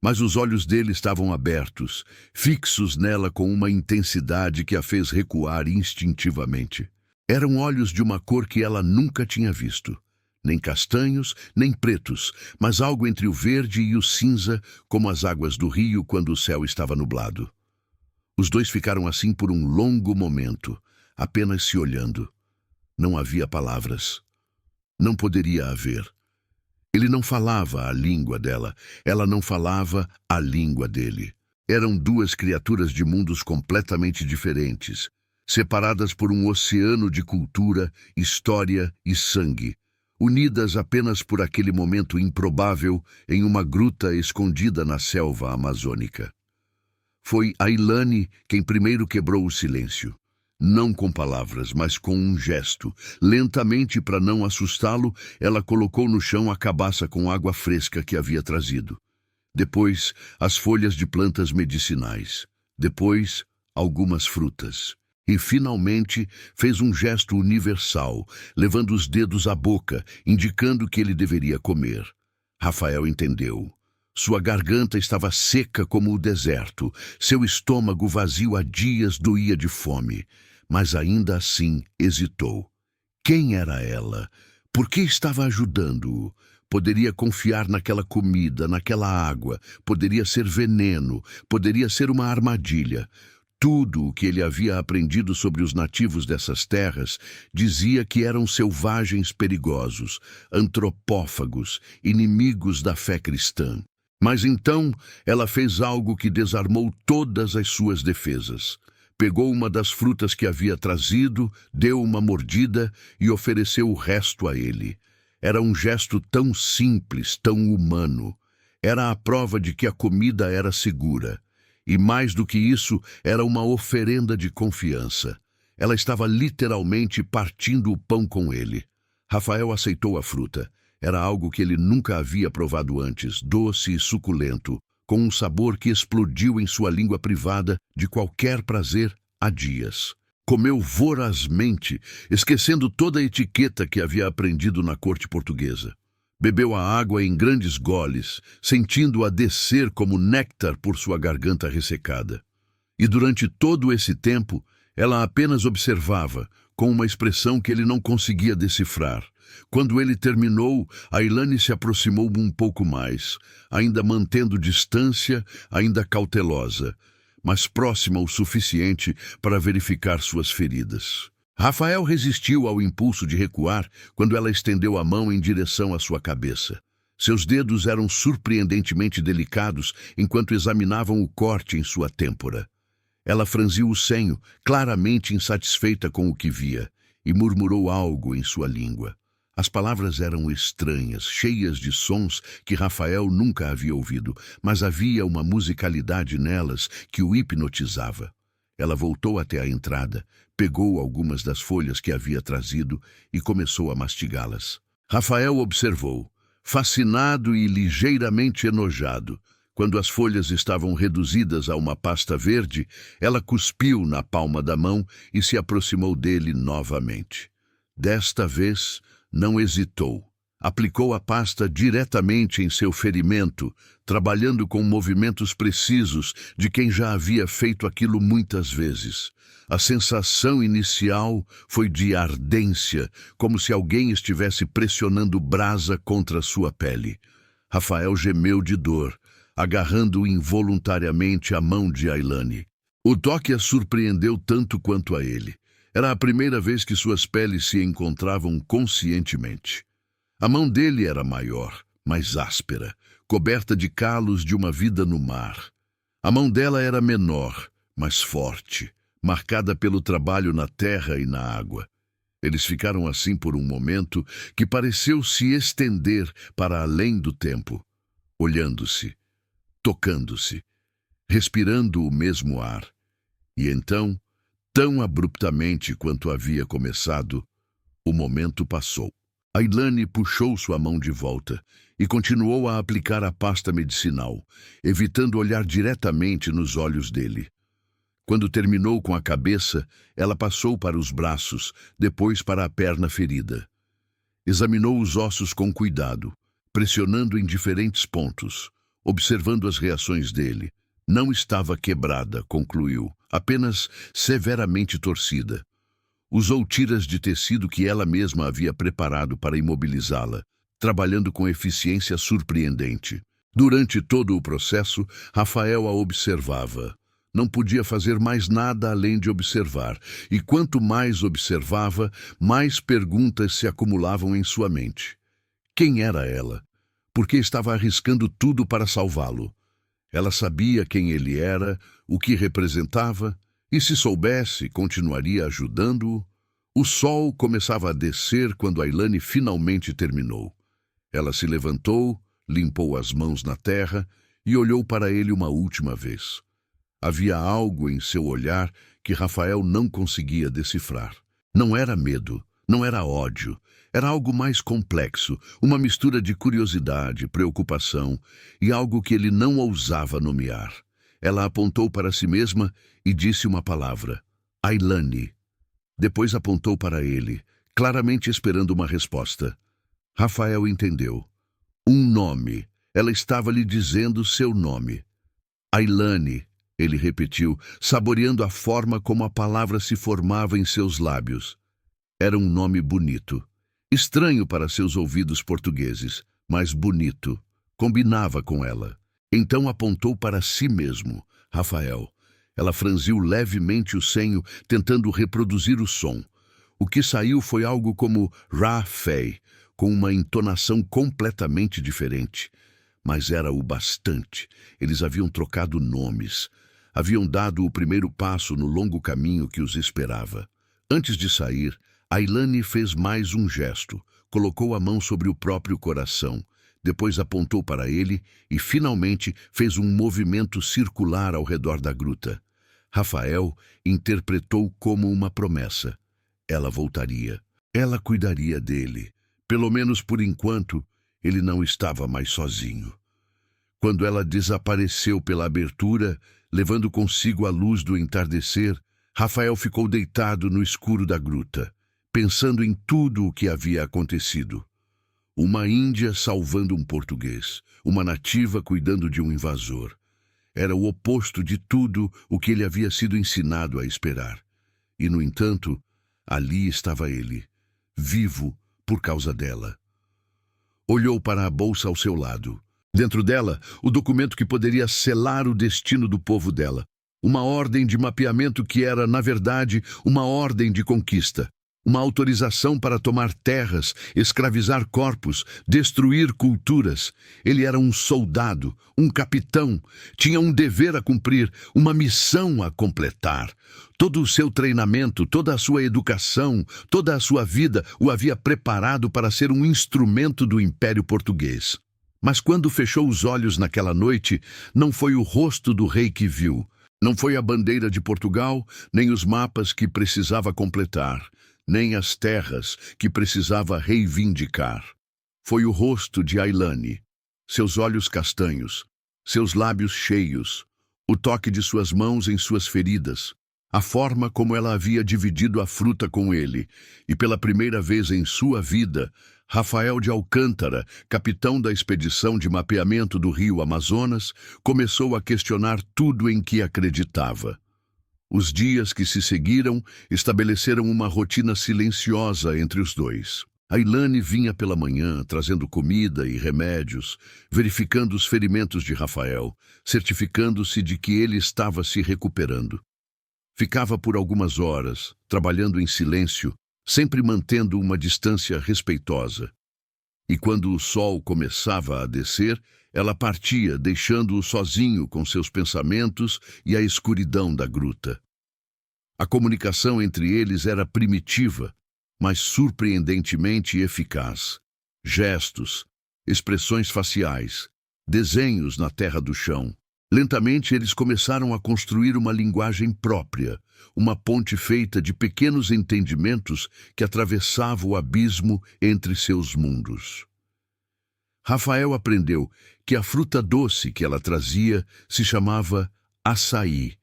Mas os olhos dele estavam abertos, fixos nela com uma intensidade que a fez recuar instintivamente. Eram olhos de uma cor que ela nunca tinha visto. Nem castanhos, nem pretos, mas algo entre o verde e o cinza, como as águas do rio quando o céu estava nublado. Os dois ficaram assim por um longo momento, apenas se olhando. Não havia palavras. Não poderia haver. Ele não falava a língua dela, ela não falava a língua dele. Eram duas criaturas de mundos completamente diferentes, separadas por um oceano de cultura, história e sangue, unidas apenas por aquele momento improvável em uma gruta escondida na selva amazônica. Foi Ailane quem primeiro quebrou o silêncio. Não com palavras, mas com um gesto. Lentamente, para não assustá-lo, ela colocou no chão a cabaça com água fresca que havia trazido. Depois, as folhas de plantas medicinais. Depois, algumas frutas. E, finalmente, fez um gesto universal, levando os dedos à boca, indicando que ele deveria comer. Rafael entendeu. Sua garganta estava seca como o deserto. Seu estômago vazio há dias doía de fome. Mas ainda assim hesitou. Quem era ela? Por que estava ajudando-o? Poderia confiar naquela comida, naquela água. Poderia ser veneno. Poderia ser uma armadilha. Tudo o que ele havia aprendido sobre os nativos dessas terras dizia que eram selvagens perigosos, antropófagos, inimigos da fé cristã. Mas então ela fez algo que desarmou todas as suas defesas. Pegou uma das frutas que havia trazido, deu uma mordida e ofereceu o resto a ele. Era um gesto tão simples, tão humano. Era a prova de que a comida era segura. E mais do que isso, era uma oferenda de confiança. Ela estava literalmente partindo o pão com ele. Rafael aceitou a fruta. Era algo que ele nunca havia provado antes, doce e suculento, com um sabor que explodiu em sua língua privada de qualquer prazer há dias. Comeu vorazmente, esquecendo toda a etiqueta que havia aprendido na corte portuguesa. Bebeu a água em grandes goles, sentindo-a descer como néctar por sua garganta ressecada. E durante todo esse tempo, ela apenas observava, com uma expressão que ele não conseguia decifrar. Quando ele terminou, Ailane se aproximou um pouco mais, ainda mantendo distância, ainda cautelosa, mas próxima o suficiente para verificar suas feridas. Rafael resistiu ao impulso de recuar quando ela estendeu a mão em direção à sua cabeça. Seus dedos eram surpreendentemente delicados enquanto examinavam o corte em sua têmpora. Ela franziu o senho, claramente insatisfeita com o que via, e murmurou algo em sua língua. As palavras eram estranhas, cheias de sons que Rafael nunca havia ouvido, mas havia uma musicalidade nelas que o hipnotizava. Ela voltou até a entrada, pegou algumas das folhas que havia trazido e começou a mastigá-las. Rafael observou, fascinado e ligeiramente enojado. Quando as folhas estavam reduzidas a uma pasta verde, ela cuspiu na palma da mão e se aproximou dele novamente. Desta vez, não hesitou. Aplicou a pasta diretamente em seu ferimento, trabalhando com movimentos precisos de quem já havia feito aquilo muitas vezes. A sensação inicial foi de ardência, como se alguém estivesse pressionando brasa contra sua pele. Rafael gemeu de dor, agarrando involuntariamente a mão de Ailane. O toque a surpreendeu tanto quanto a ele. Era a primeira vez que suas peles se encontravam conscientemente. A mão dele era maior, mais áspera, coberta de calos de uma vida no mar. A mão dela era menor, mais forte, marcada pelo trabalho na terra e na água. Eles ficaram assim por um momento que pareceu se estender para além do tempo, olhando-se, tocando-se, respirando o mesmo ar. E então, tão abruptamente quanto havia começado, o momento passou. Ailane puxou sua mão de volta e continuou a aplicar a pasta medicinal, evitando olhar diretamente nos olhos dele. Quando terminou com a cabeça, ela passou para os braços, depois para a perna ferida. Examinou os ossos com cuidado, pressionando em diferentes pontos, observando as reações dele. Não estava quebrada, concluiu, apenas severamente torcida. Usou tiras de tecido que ela mesma havia preparado para imobilizá-la, trabalhando com eficiência surpreendente. Durante todo o processo, Rafael a observava. Não podia fazer mais nada além de observar, e quanto mais observava, mais perguntas se acumulavam em sua mente. Quem era ela? Por que estava arriscando tudo para salvá-lo? Ela sabia quem ele era, o que representava, e se soubesse, continuaria ajudando-o. O sol começava a descer quando Ailane finalmente terminou. Ela se levantou, limpou as mãos na terra e olhou para ele uma última vez. Havia algo em seu olhar que Rafael não conseguia decifrar. Não era medo, não era ódio. Era algo mais complexo, uma mistura de curiosidade, preocupação e algo que ele não ousava nomear. Ela apontou para si mesma e disse uma palavra: Ailane. Depois apontou para ele, claramente esperando uma resposta. Rafael entendeu. Um nome. Ela estava lhe dizendo seu nome. Ailane, ele repetiu, saboreando a forma como a palavra se formava em seus lábios. Era um nome bonito. Estranho para seus ouvidos portugueses, mas bonito. Combinava com ela. Então apontou para si mesmo, Rafael. Ela franziu levemente o senho, tentando reproduzir o som. O que saiu foi algo como Ra-Fei, com uma entonação completamente diferente. Mas era o bastante. Eles haviam trocado nomes. Haviam dado o primeiro passo no longo caminho que os esperava. Antes de sair, Ailane fez mais um gesto, colocou a mão sobre o próprio coração, depois apontou para ele e, finalmente, fez um movimento circular ao redor da gruta. Rafael interpretou como uma promessa. Ela voltaria. Ela cuidaria dele. Pelo menos por enquanto, ele não estava mais sozinho. Quando ela desapareceu pela abertura, levando consigo a luz do entardecer, Rafael ficou deitado no escuro da gruta, pensando em tudo o que havia acontecido. Uma índia salvando um português, uma nativa cuidando de um invasor. Era o oposto de tudo o que ele havia sido ensinado a esperar. E, no entanto, ali estava ele, vivo por causa dela. Olhou para a bolsa ao seu lado. Dentro dela, o documento que poderia selar o destino do povo dela. Uma ordem de mapeamento que era, na verdade, uma ordem de conquista. Uma autorização para tomar terras, escravizar corpos, destruir culturas. Ele era um soldado, um capitão, tinha um dever a cumprir, uma missão a completar. Todo o seu treinamento, toda a sua educação, toda a sua vida o havia preparado para ser um instrumento do Império Português. Mas quando fechou os olhos naquela noite, não foi o rosto do rei que viu. Não foi a bandeira de Portugal, nem os mapas que precisava completar, nem as terras que precisava reivindicar. Foi o rosto de Ailane, seus olhos castanhos, seus lábios cheios, o toque de suas mãos em suas feridas, a forma como ela havia dividido a fruta com ele, e pela primeira vez em sua vida, Rafael de Alcântara, capitão da expedição de mapeamento do rio Amazonas, começou a questionar tudo em que acreditava. Os dias que se seguiram estabeleceram uma rotina silenciosa entre os dois. Ailane vinha pela manhã, trazendo comida e remédios, verificando os ferimentos de Rafael, certificando-se de que ele estava se recuperando. Ficava por algumas horas, trabalhando em silêncio, sempre mantendo uma distância respeitosa. E quando o sol começava a descer, ela partia, deixando-o sozinho com seus pensamentos e a escuridão da gruta. A comunicação entre eles era primitiva, mas surpreendentemente eficaz. Gestos, expressões faciais, desenhos na terra do chão. Lentamente eles começaram a construir uma linguagem própria, uma ponte feita de pequenos entendimentos que atravessava o abismo entre seus mundos. Rafael aprendeu que a fruta doce que ela trazia se chamava açaí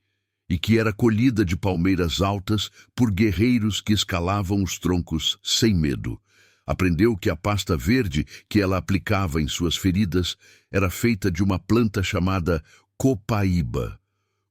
e que era colhida de palmeiras altas por guerreiros que escalavam os troncos sem medo. Aprendeu que a pasta verde que ela aplicava em suas feridas era feita de uma planta chamada copaíba,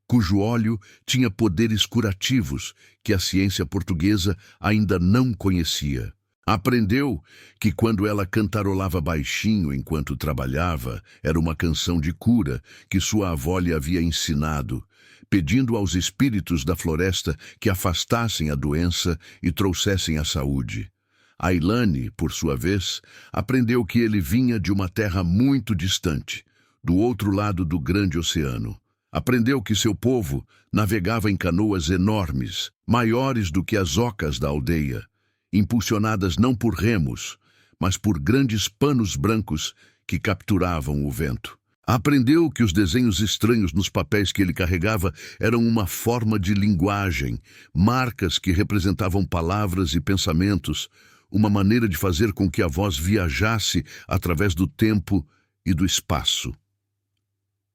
cujo óleo tinha poderes curativos que a ciência portuguesa ainda não conhecia. Aprendeu que quando ela cantarolava baixinho enquanto trabalhava, era uma canção de cura que sua avó lhe havia ensinado, pedindo aos espíritos da floresta que afastassem a doença e trouxessem a saúde. Ailane, por sua vez, aprendeu que ele vinha de uma terra muito distante, do outro lado do grande oceano. Aprendeu que seu povo navegava em canoas enormes, maiores do que as ocas da aldeia, impulsionadas não por remos, mas por grandes panos brancos que capturavam o vento. Aprendeu que os desenhos estranhos nos papéis que ele carregava eram uma forma de linguagem, marcas que representavam palavras e pensamentos, uma maneira de fazer com que a voz viajasse através do tempo e do espaço.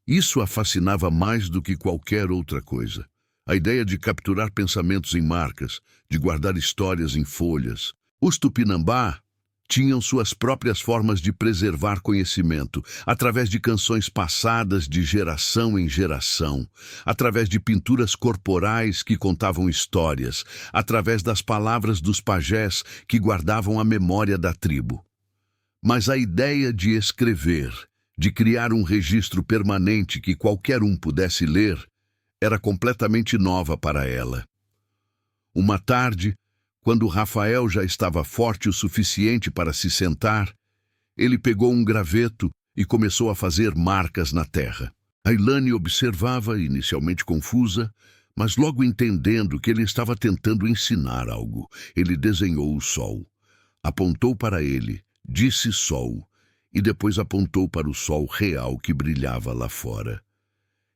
Isso a fascinava mais do que qualquer outra coisa. A ideia de capturar pensamentos em marcas, de guardar histórias em folhas. Os Tupinambá tinham suas próprias formas de preservar conhecimento, através de canções passadas de geração em geração, através de pinturas corporais que contavam histórias, através das palavras dos pajés que guardavam a memória da tribo. Mas a ideia de escrever, de criar um registro permanente que qualquer um pudesse ler, era completamente nova para ela. Uma tarde, quando Rafael já estava forte o suficiente para se sentar, ele pegou um graveto e começou a fazer marcas na terra. Ailane observava, inicialmente confusa, mas logo entendendo que ele estava tentando ensinar algo. Ele desenhou o sol, apontou para ele, disse sol, e depois apontou para o sol real que brilhava lá fora.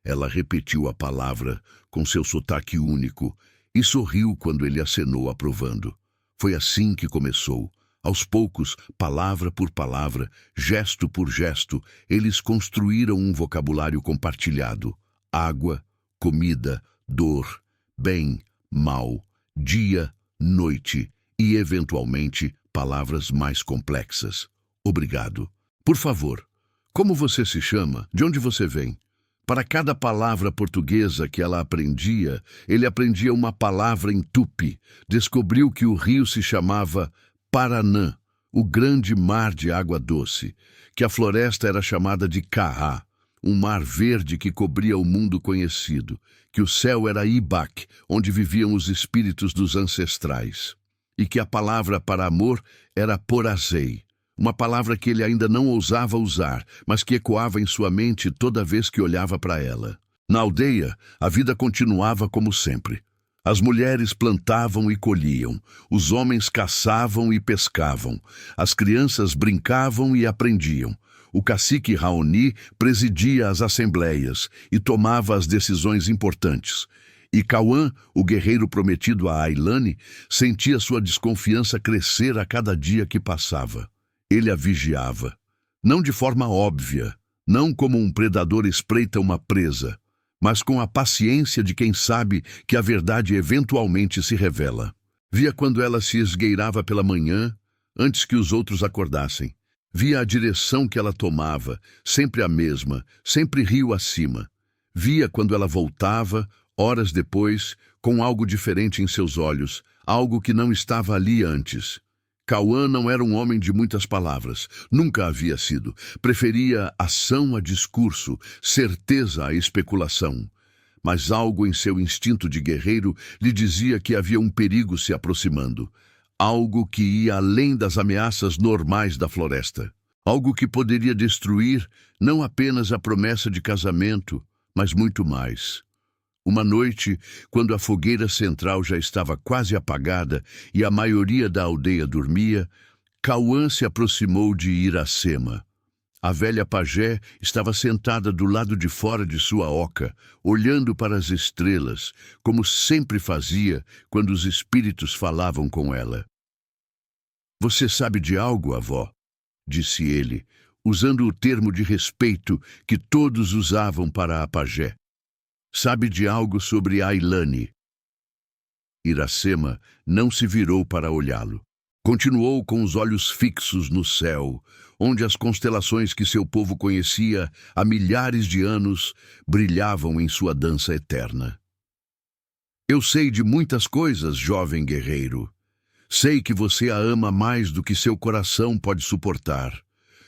Ela repetiu a palavra com seu sotaque único e sorriu quando ele acenou aprovando. Foi assim que começou. Aos poucos, palavra por palavra, gesto por gesto, eles construíram um vocabulário compartilhado. Água, comida, dor, bem, mal, dia, noite e, eventualmente, palavras mais complexas. Obrigado. Por favor, como você se chama? De onde você vem? Para cada palavra portuguesa que ela aprendia, ele aprendia uma palavra em tupi. Descobriu que o rio se chamava Paranã, o grande mar de água doce, que a floresta era chamada de Caá, um mar verde que cobria o mundo conhecido, que o céu era Ibac, onde viviam os espíritos dos ancestrais, e que a palavra para amor era Porazei, uma palavra que ele ainda não ousava usar, mas que ecoava em sua mente toda vez que olhava para ela. Na aldeia, a vida continuava como sempre. As mulheres plantavam e colhiam, os homens caçavam e pescavam, as crianças brincavam e aprendiam. O cacique Raoni presidia as assembleias e tomava as decisões importantes. E Cauã, o guerreiro prometido a Ailane, sentia sua desconfiança crescer a cada dia que passava. Ele a vigiava, não de forma óbvia, não como um predador espreita uma presa, mas com a paciência de quem sabe que a verdade eventualmente se revela. Via quando ela se esgueirava pela manhã, antes que os outros acordassem. Via a direção que ela tomava, sempre a mesma, sempre rio acima. Via quando ela voltava, horas depois, com algo diferente em seus olhos, algo que não estava ali antes. Cauã não era um homem de muitas palavras, nunca havia sido. Preferia ação a discurso, certeza a especulação. Mas algo em seu instinto de guerreiro lhe dizia que havia um perigo se aproximando. Algo que ia além das ameaças normais da floresta. Algo que poderia destruir não apenas a promessa de casamento, mas muito mais. Uma noite, quando a fogueira central já estava quase apagada e a maioria da aldeia dormia, Cauã se aproximou de Iracema. A velha pajé estava sentada do lado de fora de sua oca, olhando para as estrelas, como sempre fazia quando os espíritos falavam com ela. "Você sabe de algo, avó?" disse ele, usando o termo de respeito que todos usavam para a pajé. "Sabe de algo sobre Ailane?" Iracema não se virou para olhá-lo. Continuou com os olhos fixos no céu, onde as constelações que seu povo conhecia há milhares de anos brilhavam em sua dança eterna. "Eu sei de muitas coisas, jovem guerreiro. Sei que você a ama mais do que seu coração pode suportar.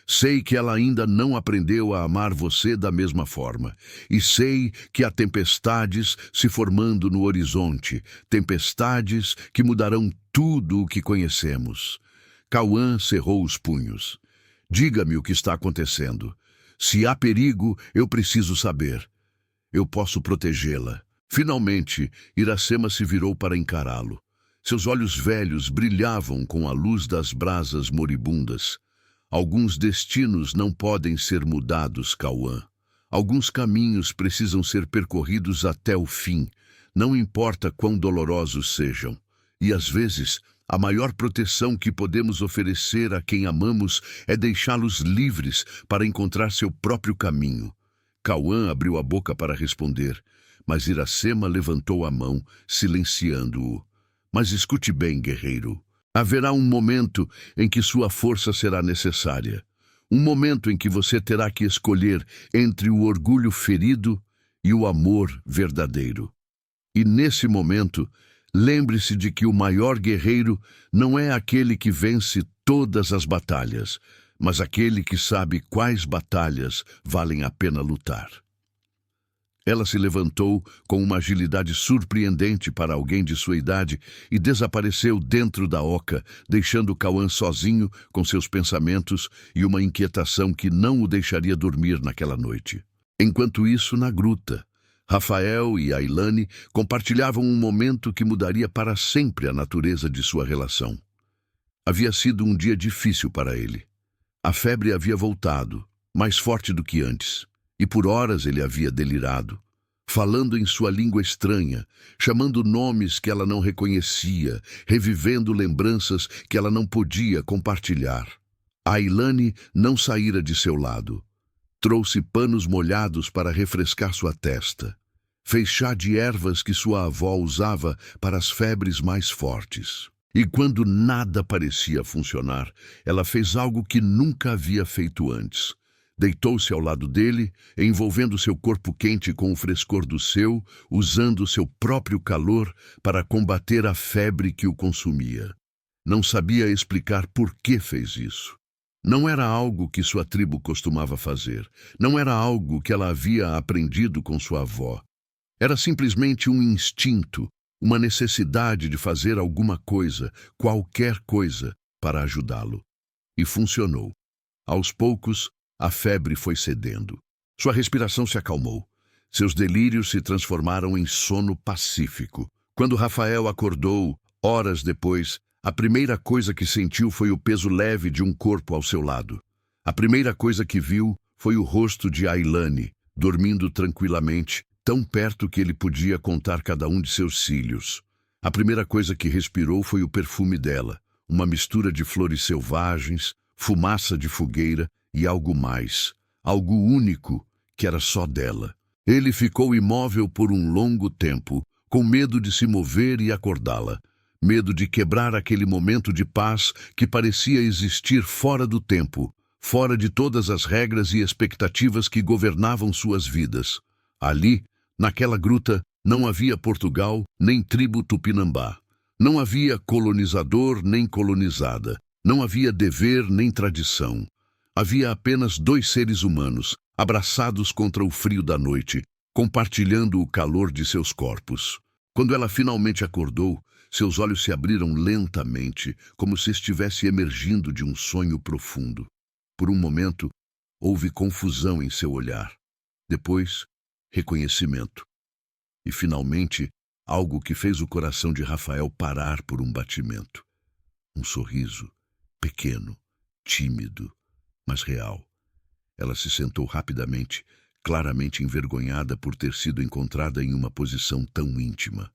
Sei que ela ainda não aprendeu a amar você da mesma forma. E sei que há tempestades se formando no horizonte, tempestades que mudarão tudo o que conhecemos." Cauã cerrou os punhos. "Diga-me o que está acontecendo. Se há perigo, eu preciso saber. Eu posso protegê-la." Finalmente, Iracema se virou para encará-lo. Seus olhos velhos brilhavam com a luz das brasas moribundas. "Alguns destinos não podem ser mudados, Cauã. Alguns caminhos precisam ser percorridos até o fim, não importa quão dolorosos sejam. E às vezes, a maior proteção que podemos oferecer a quem amamos é deixá-los livres para encontrar seu próprio caminho." Cauã abriu a boca para responder, mas Iracema levantou a mão, silenciando-o. "Mas escute bem, guerreiro. Haverá um momento em que sua força será necessária. Um momento em que você terá que escolher entre o orgulho ferido e o amor verdadeiro. E nesse momento, lembre-se de que o maior guerreiro não é aquele que vence todas as batalhas, mas aquele que sabe quais batalhas valem a pena lutar." Ela se levantou com uma agilidade surpreendente para alguém de sua idade e desapareceu dentro da oca, deixando Cauã sozinho com seus pensamentos e uma inquietação que não o deixaria dormir naquela noite. Enquanto isso, na gruta, Rafael e Ailane compartilhavam um momento que mudaria para sempre a natureza de sua relação. Havia sido um dia difícil para ele. A febre havia voltado, mais forte do que antes. E por horas ele havia delirado, falando em sua língua estranha, chamando nomes que ela não reconhecia, revivendo lembranças que ela não podia compartilhar. Ailane não saíra de seu lado. Trouxe panos molhados para refrescar sua testa. Fez chá de ervas que sua avó usava para as febres mais fortes. E quando nada parecia funcionar, ela fez algo que nunca havia feito antes. Deitou-se ao lado dele, envolvendo seu corpo quente com o frescor do seu, usando seu próprio calor para combater a febre que o consumia. Não sabia explicar por que fez isso. Não era algo que sua tribo costumava fazer. Não era algo que ela havia aprendido com sua avó. Era simplesmente um instinto, uma necessidade de fazer alguma coisa, qualquer coisa, para ajudá-lo. E funcionou. Aos poucos, a febre foi cedendo. Sua respiração se acalmou. Seus delírios se transformaram em sono pacífico. Quando Rafael acordou, horas depois, a primeira coisa que sentiu foi o peso leve de um corpo ao seu lado. A primeira coisa que viu foi o rosto de Ailane, dormindo tranquilamente, tão perto que ele podia contar cada um de seus cílios. A primeira coisa que respirou foi o perfume dela, uma mistura de flores selvagens, fumaça de fogueira e algo mais, algo único que era só dela. Ele ficou imóvel por um longo tempo, com medo de se mover e acordá-la, medo de quebrar aquele momento de paz que parecia existir fora do tempo, fora de todas as regras e expectativas que governavam suas vidas. Ali, naquela gruta, não havia Portugal nem tribo Tupinambá. Não havia colonizador nem colonizada. Não havia dever nem tradição. Havia apenas dois seres humanos, abraçados contra o frio da noite, compartilhando o calor de seus corpos. Quando ela finalmente acordou, seus olhos se abriram lentamente, como se estivesse emergindo de um sonho profundo. Por um momento, houve confusão em seu olhar. Depois, reconhecimento. E, finalmente, algo que fez o coração de Rafael parar por um batimento. Um sorriso, pequeno, tímido, mas real. Ela se sentou rapidamente, claramente envergonhada por ter sido encontrada em uma posição tão íntima.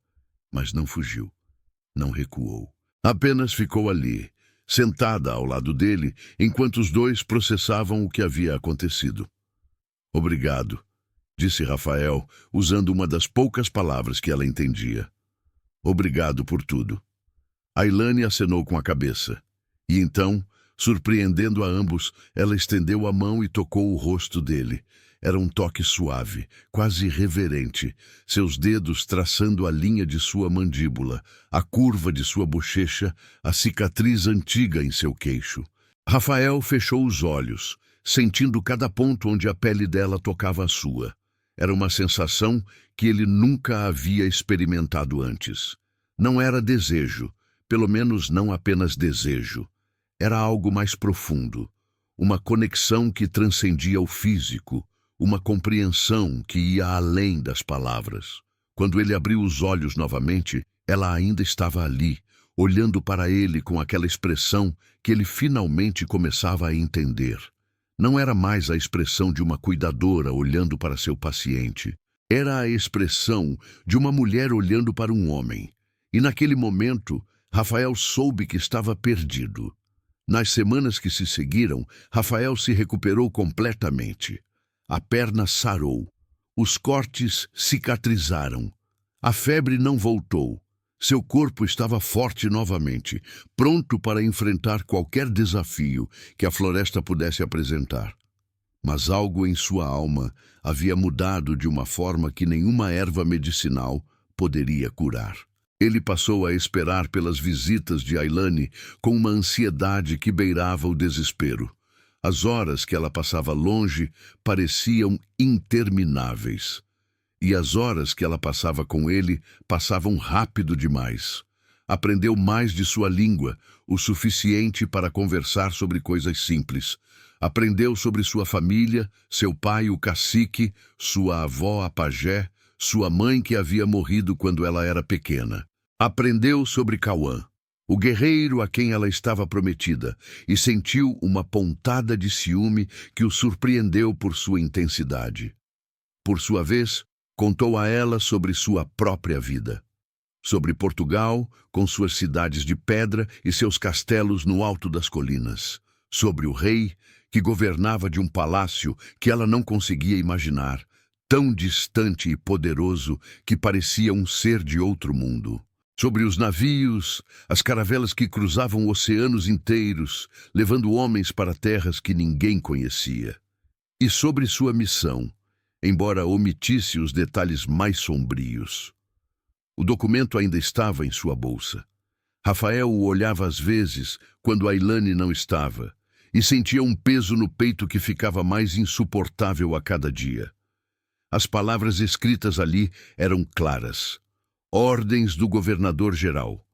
Mas não fugiu, não recuou. Apenas ficou ali, sentada ao lado dele, enquanto os dois processavam o que havia acontecido. Obrigado, disse Rafael, usando uma das poucas palavras que ela entendia. Obrigado por tudo. Ailane acenou com a cabeça. E então, surpreendendo a ambos, ela estendeu a mão e tocou o rosto dele. Era um toque suave, quase reverente, seus dedos traçando a linha de sua mandíbula, a curva de sua bochecha, a cicatriz antiga em seu queixo. Rafael fechou os olhos, sentindo cada ponto onde a pele dela tocava a sua. Era uma sensação que ele nunca havia experimentado antes. Não era desejo, pelo menos não apenas desejo. Era algo mais profundo, uma conexão que transcendia o físico, uma compreensão que ia além das palavras. Quando ele abriu os olhos novamente, ela ainda estava ali, olhando para ele com aquela expressão que ele finalmente começava a entender. Não era mais a expressão de uma cuidadora olhando para seu paciente. Era a expressão de uma mulher olhando para um homem. E naquele momento, Rafael soube que estava perdido. Nas semanas que se seguiram, Rafael se recuperou completamente. A perna sarou. Os cortes cicatrizaram. A febre não voltou. Seu corpo estava forte novamente, pronto para enfrentar qualquer desafio que a floresta pudesse apresentar. Mas algo em sua alma havia mudado de uma forma que nenhuma erva medicinal poderia curar. Ele passou a esperar pelas visitas de Ailane com uma ansiedade que beirava o desespero. As horas que ela passava longe pareciam intermináveis. E as horas que ela passava com ele passavam rápido demais. Aprendeu mais de sua língua, o suficiente para conversar sobre coisas simples. Aprendeu sobre sua família, seu pai, o cacique, sua avó, a pajé, sua mãe que havia morrido quando ela era pequena. Aprendeu sobre Cauã, o guerreiro a quem ela estava prometida, e sentiu uma pontada de ciúme que o surpreendeu por sua intensidade. Por sua vez, contou a ela sobre sua própria vida. Sobre Portugal, com suas cidades de pedra e seus castelos no alto das colinas. Sobre o rei, que governava de um palácio que ela não conseguia imaginar, tão distante e poderoso que parecia um ser de outro mundo. Sobre os navios, as caravelas que cruzavam oceanos inteiros, levando homens para terras que ninguém conhecia. E sobre sua missão, embora omitisse os detalhes mais sombrios. O documento ainda estava em sua bolsa. Rafael o olhava às vezes, quando Ailane não estava, e sentia um peso no peito que ficava mais insuportável a cada dia. As palavras escritas ali eram claras. Ordens do governador-geral.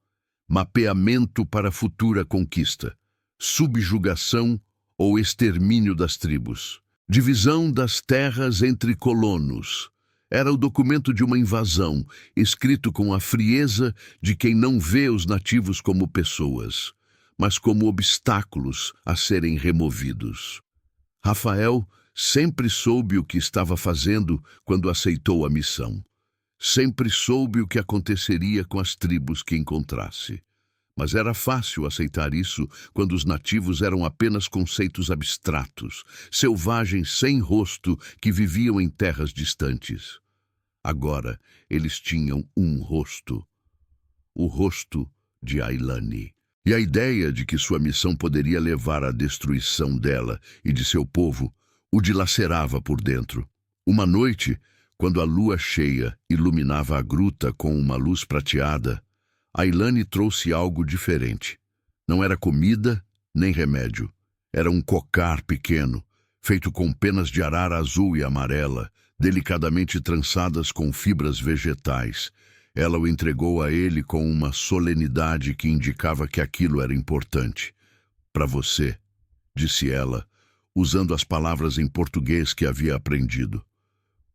Mapeamento para futura conquista. Subjugação ou extermínio das tribos. Divisão das terras entre colonos. Era o documento de uma invasão, escrito com a frieza de quem não vê os nativos como pessoas, mas como obstáculos a serem removidos. Rafael sempre soube o que estava fazendo quando aceitou a missão. Sempre soube o que aconteceria com as tribos que encontrasse. Mas era fácil aceitar isso quando os nativos eram apenas conceitos abstratos, selvagens sem rosto que viviam em terras distantes. Agora eles tinham um rosto, o rosto de Ailane. E a ideia de que sua missão poderia levar à destruição dela e de seu povo o dilacerava por dentro. Uma noite, quando a lua cheia iluminava a gruta com uma luz prateada, Ailane trouxe algo diferente. Não era comida nem remédio. Era um cocar pequeno, feito com penas de arara azul e amarela, delicadamente trançadas com fibras vegetais. Ela o entregou a ele com uma solenidade que indicava que aquilo era importante. Para você, disse ela, usando as palavras em português que havia aprendido.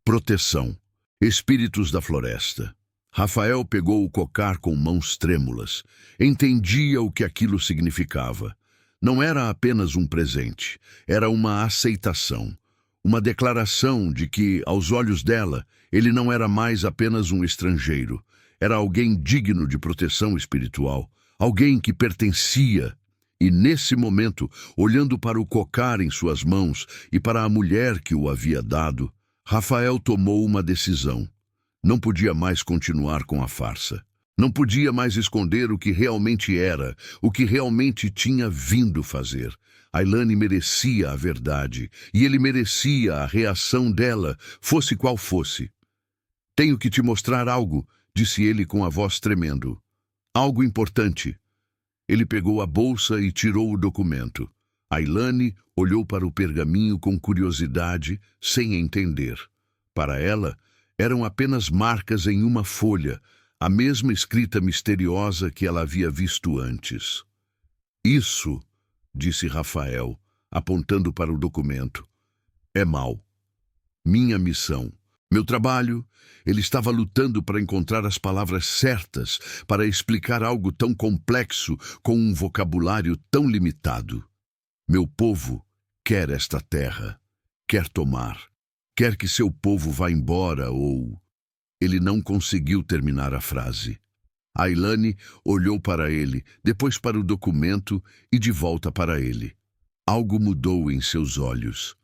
Proteção. Espíritos da floresta. Rafael pegou o cocar com mãos trêmulas. Entendia o que aquilo significava. Não era apenas um presente, era uma aceitação. Uma declaração de que, aos olhos dela, ele não era mais apenas um estrangeiro. Era alguém digno de proteção espiritual, alguém que pertencia. E nesse momento, olhando para o cocar em suas mãos e para a mulher que o havia dado, Rafael tomou uma decisão. Não podia mais continuar com a farsa. Não podia mais esconder o que realmente era, o que realmente tinha vindo fazer. Ailane merecia a verdade, e ele merecia a reação dela, fosse qual fosse. Tenho que te mostrar algo, disse ele com a voz tremendo. Algo importante. Ele pegou a bolsa e tirou o documento. Ailane olhou para o pergaminho com curiosidade, sem entender. Para ela, eram apenas marcas em uma folha, a mesma escrita misteriosa que ela havia visto antes. Isso, disse Rafael, apontando para o documento, é mau. Minha missão, meu trabalho, ele estava lutando para encontrar as palavras certas para explicar algo tão complexo com um vocabulário tão limitado. Meu povo quer esta terra, quer tomar, quer que seu povo vá embora ou... Ele não conseguiu terminar a frase. Ailane olhou para ele, depois para o documento e de volta para ele. Algo mudou em seus olhos.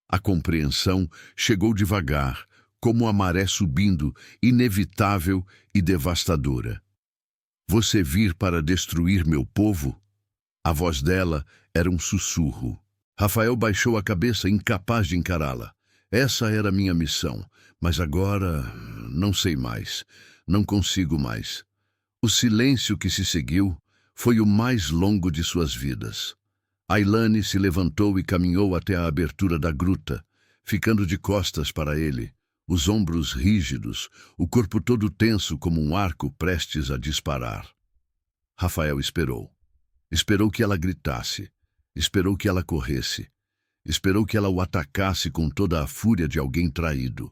A compreensão chegou devagar, como a maré subindo, inevitável e devastadora. Você vir para destruir meu povo? A voz dela era um sussurro. Rafael baixou a cabeça, incapaz de encará-la. Essa era minha missão, mas agora não sei mais, não consigo mais. O silêncio que se seguiu foi o mais longo de suas vidas. Ailane se levantou e caminhou até a abertura da gruta, ficando de costas para ele, os ombros rígidos, o corpo todo tenso como um arco prestes a disparar. Rafael esperou. Esperou que ela gritasse, esperou que ela corresse, esperou que ela o atacasse com toda a fúria de alguém traído.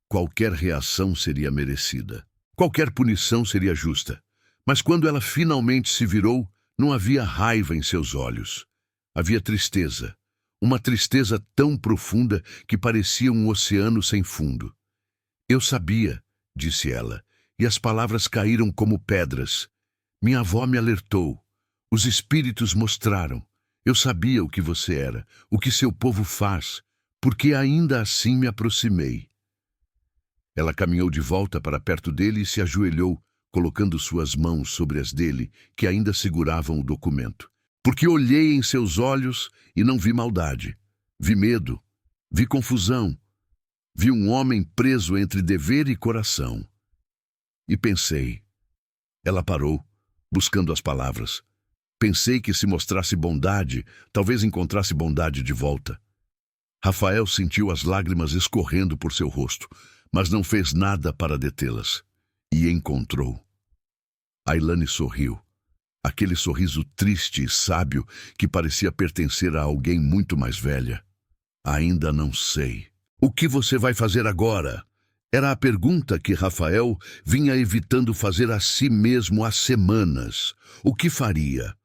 Qualquer reação seria merecida. Qualquer punição seria justa. Mas quando ela finalmente se virou, não havia raiva em seus olhos. Havia tristeza. Uma tristeza tão profunda que parecia um oceano sem fundo. Eu sabia, disse ela, e as palavras caíram como pedras. Minha avó me alertou. Os espíritos mostraram. Eu sabia o que você era, o que seu povo faz, porque ainda assim me aproximei. Ela caminhou de volta para perto dele e se ajoelhou, colocando suas mãos sobre as dele, que ainda seguravam o documento. Porque olhei em seus olhos e não vi maldade. Vi medo, vi confusão, vi um homem preso entre dever e coração. E pensei. Ela parou, buscando as palavras. Pensei que se mostrasse bondade, talvez encontrasse bondade de volta. Rafael sentiu as lágrimas escorrendo por seu rosto, mas não fez nada para detê-las. E encontrou. Ailane sorriu. Aquele sorriso triste e sábio que parecia pertencer a alguém muito mais velha. Ainda não sei. O que você vai fazer agora? Era a pergunta que Rafael vinha evitando fazer a si mesmo há semanas. O que faria?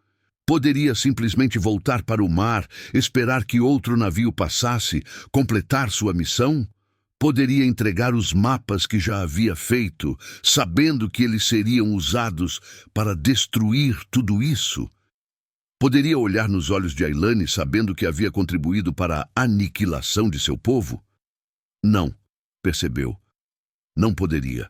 Poderia simplesmente voltar para o mar, esperar que outro navio passasse, completar sua missão? Poderia entregar os mapas que já havia feito, sabendo que eles seriam usados para destruir tudo isso? Poderia olhar nos olhos de Ailane sabendo que havia contribuído para a aniquilação de seu povo? Não, percebeu. Não poderia.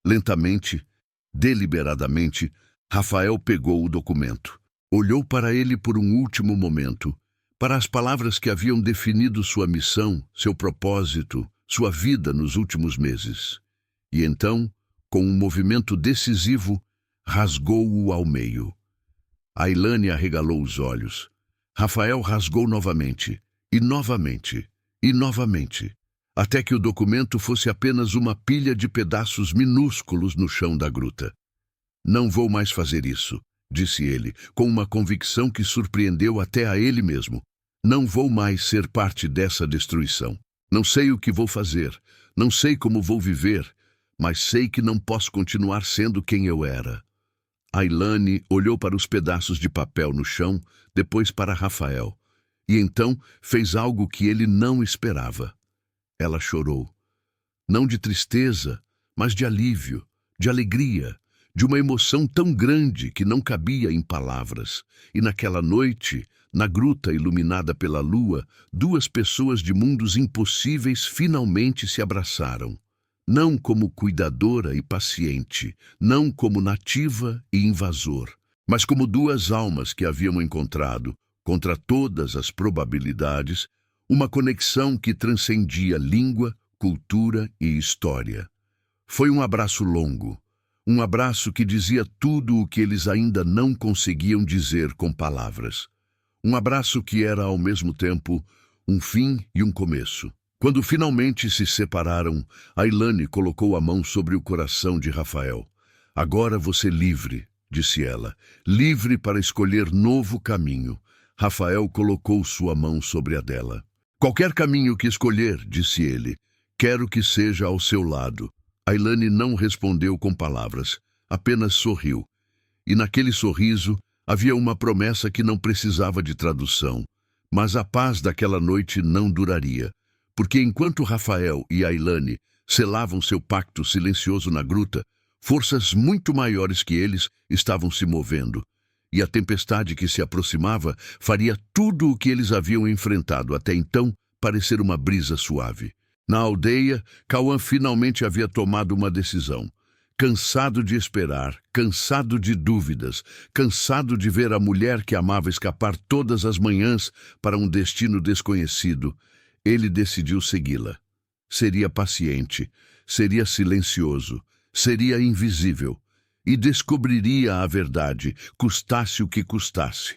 Lentamente, deliberadamente, Rafael pegou o documento. Olhou para ele por um último momento, para as palavras que haviam definido sua missão, seu propósito, sua vida nos últimos meses. E então, com um movimento decisivo, rasgou-o ao meio. Ailane arregalou os olhos. Rafael rasgou novamente, e novamente, e novamente, até que o documento fosse apenas uma pilha de pedaços minúsculos no chão da gruta. Não vou mais fazer isso, disse ele, com uma convicção que surpreendeu até a ele mesmo. Não vou mais ser parte dessa destruição. Não sei o que vou fazer, não sei como vou viver, mas sei que não posso continuar sendo quem eu era. Ailane olhou para os pedaços de papel no chão, depois para Rafael, e então fez algo que ele não esperava. Ela chorou. Não de tristeza, mas de alívio, de alegria, de uma emoção tão grande que não cabia em palavras. E naquela noite, na gruta iluminada pela lua, duas pessoas de mundos impossíveis finalmente se abraçaram. Não como cuidadora e paciente, não como nativa e invasor, mas como duas almas que haviam encontrado, contra todas as probabilidades, uma conexão que transcendia língua, cultura e história. Foi um abraço longo, um abraço que dizia tudo o que eles ainda não conseguiam dizer com palavras. Um abraço que era, ao mesmo tempo, um fim e um começo. Quando finalmente se separaram, Ailane colocou a mão sobre o coração de Rafael. Agora você livre, disse ela, livre para escolher novo caminho. Rafael colocou sua mão sobre a dela. Qualquer caminho que escolher, disse ele, quero que seja ao seu lado. Ailane não respondeu com palavras, apenas sorriu. E naquele sorriso havia uma promessa que não precisava de tradução. Mas a paz daquela noite não duraria, porque enquanto Rafael e Ailane selavam seu pacto silencioso na gruta, forças muito maiores que eles estavam se movendo, e a tempestade que se aproximava faria tudo o que eles haviam enfrentado até então parecer uma brisa suave. Na aldeia, Cauã finalmente havia tomado uma decisão. Cansado de esperar, cansado de dúvidas, cansado de ver a mulher que amava escapar todas as manhãs para um destino desconhecido, ele decidiu segui-la. Seria paciente, seria silencioso, seria invisível, e descobriria a verdade, custasse o que custasse.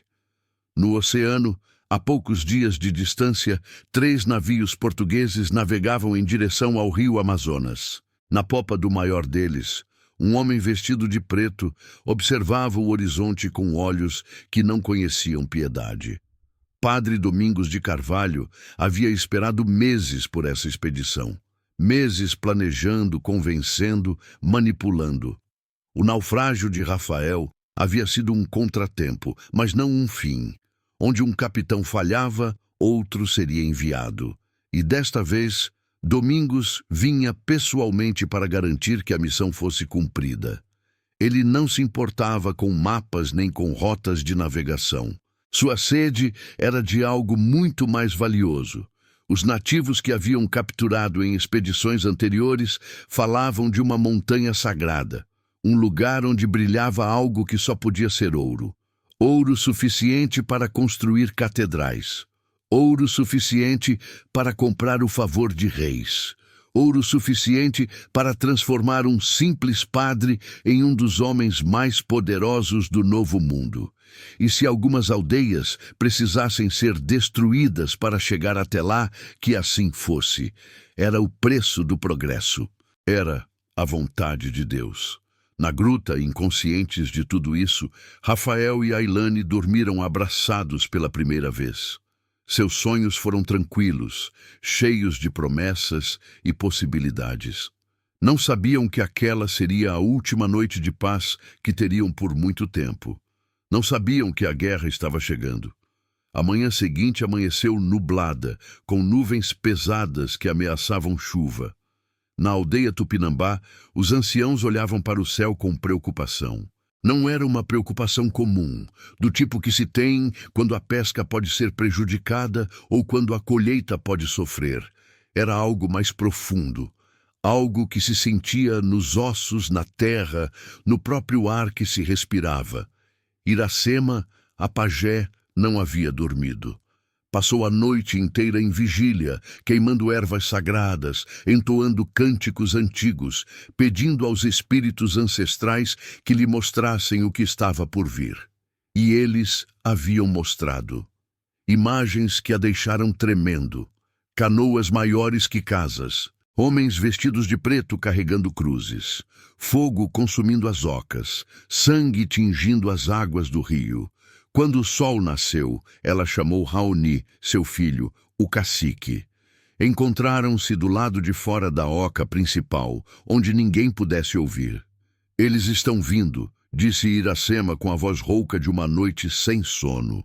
No oceano, a poucos dias de distância, 3 navios portugueses navegavam em direção ao rio Amazonas. Na popa do maior deles, um homem vestido de preto observava o horizonte com olhos que não conheciam piedade. Padre Domingos de Carvalho havia esperado meses por essa expedição. Meses planejando, convencendo, manipulando. O naufrágio de Rafael havia sido um contratempo, mas não um fim. Onde um capitão falhava, outro seria enviado. E desta vez, Domingos vinha pessoalmente para garantir que a missão fosse cumprida. Ele não se importava com mapas nem com rotas de navegação. Sua sede era de algo muito mais valioso. Os nativos que haviam capturado em expedições anteriores falavam de uma montanha sagrada, um lugar onde brilhava algo que só podia ser ouro. Ouro suficiente para construir catedrais. Ouro suficiente para comprar o favor de reis. Ouro suficiente para transformar um simples padre em um dos homens mais poderosos do Novo Mundo. E se algumas aldeias precisassem ser destruídas para chegar até lá, que assim fosse. Era o preço do progresso. Era a vontade de Deus. Na gruta, inconscientes de tudo isso, Rafael e Ailane dormiram abraçados pela primeira vez. Seus sonhos foram tranquilos, cheios de promessas e possibilidades. Não sabiam que aquela seria a última noite de paz que teriam por muito tempo. Não sabiam que a guerra estava chegando. A manhã seguinte amanheceu nublada, com nuvens pesadas que ameaçavam chuva. Na aldeia Tupinambá, os anciãos olhavam para o céu com preocupação. Não era uma preocupação comum, do tipo que se tem quando a pesca pode ser prejudicada ou quando a colheita pode sofrer. Era algo mais profundo, algo que se sentia nos ossos, na terra, no próprio ar que se respirava. Iracema, a pajé, não havia dormido. Passou a noite inteira em vigília, queimando ervas sagradas, entoando cânticos antigos, pedindo aos espíritos ancestrais que lhe mostrassem o que estava por vir. E eles haviam mostrado. Imagens que a deixaram tremendo. Canoas maiores que casas. Homens vestidos de preto carregando cruzes. Fogo consumindo as ocas. Sangue tingindo as águas do rio. Quando o sol nasceu, ela chamou Raoni, seu filho, o cacique. Encontraram-se do lado de fora da oca principal, onde ninguém pudesse ouvir. Eles estão vindo, disse Iracema com a voz rouca de uma noite sem sono.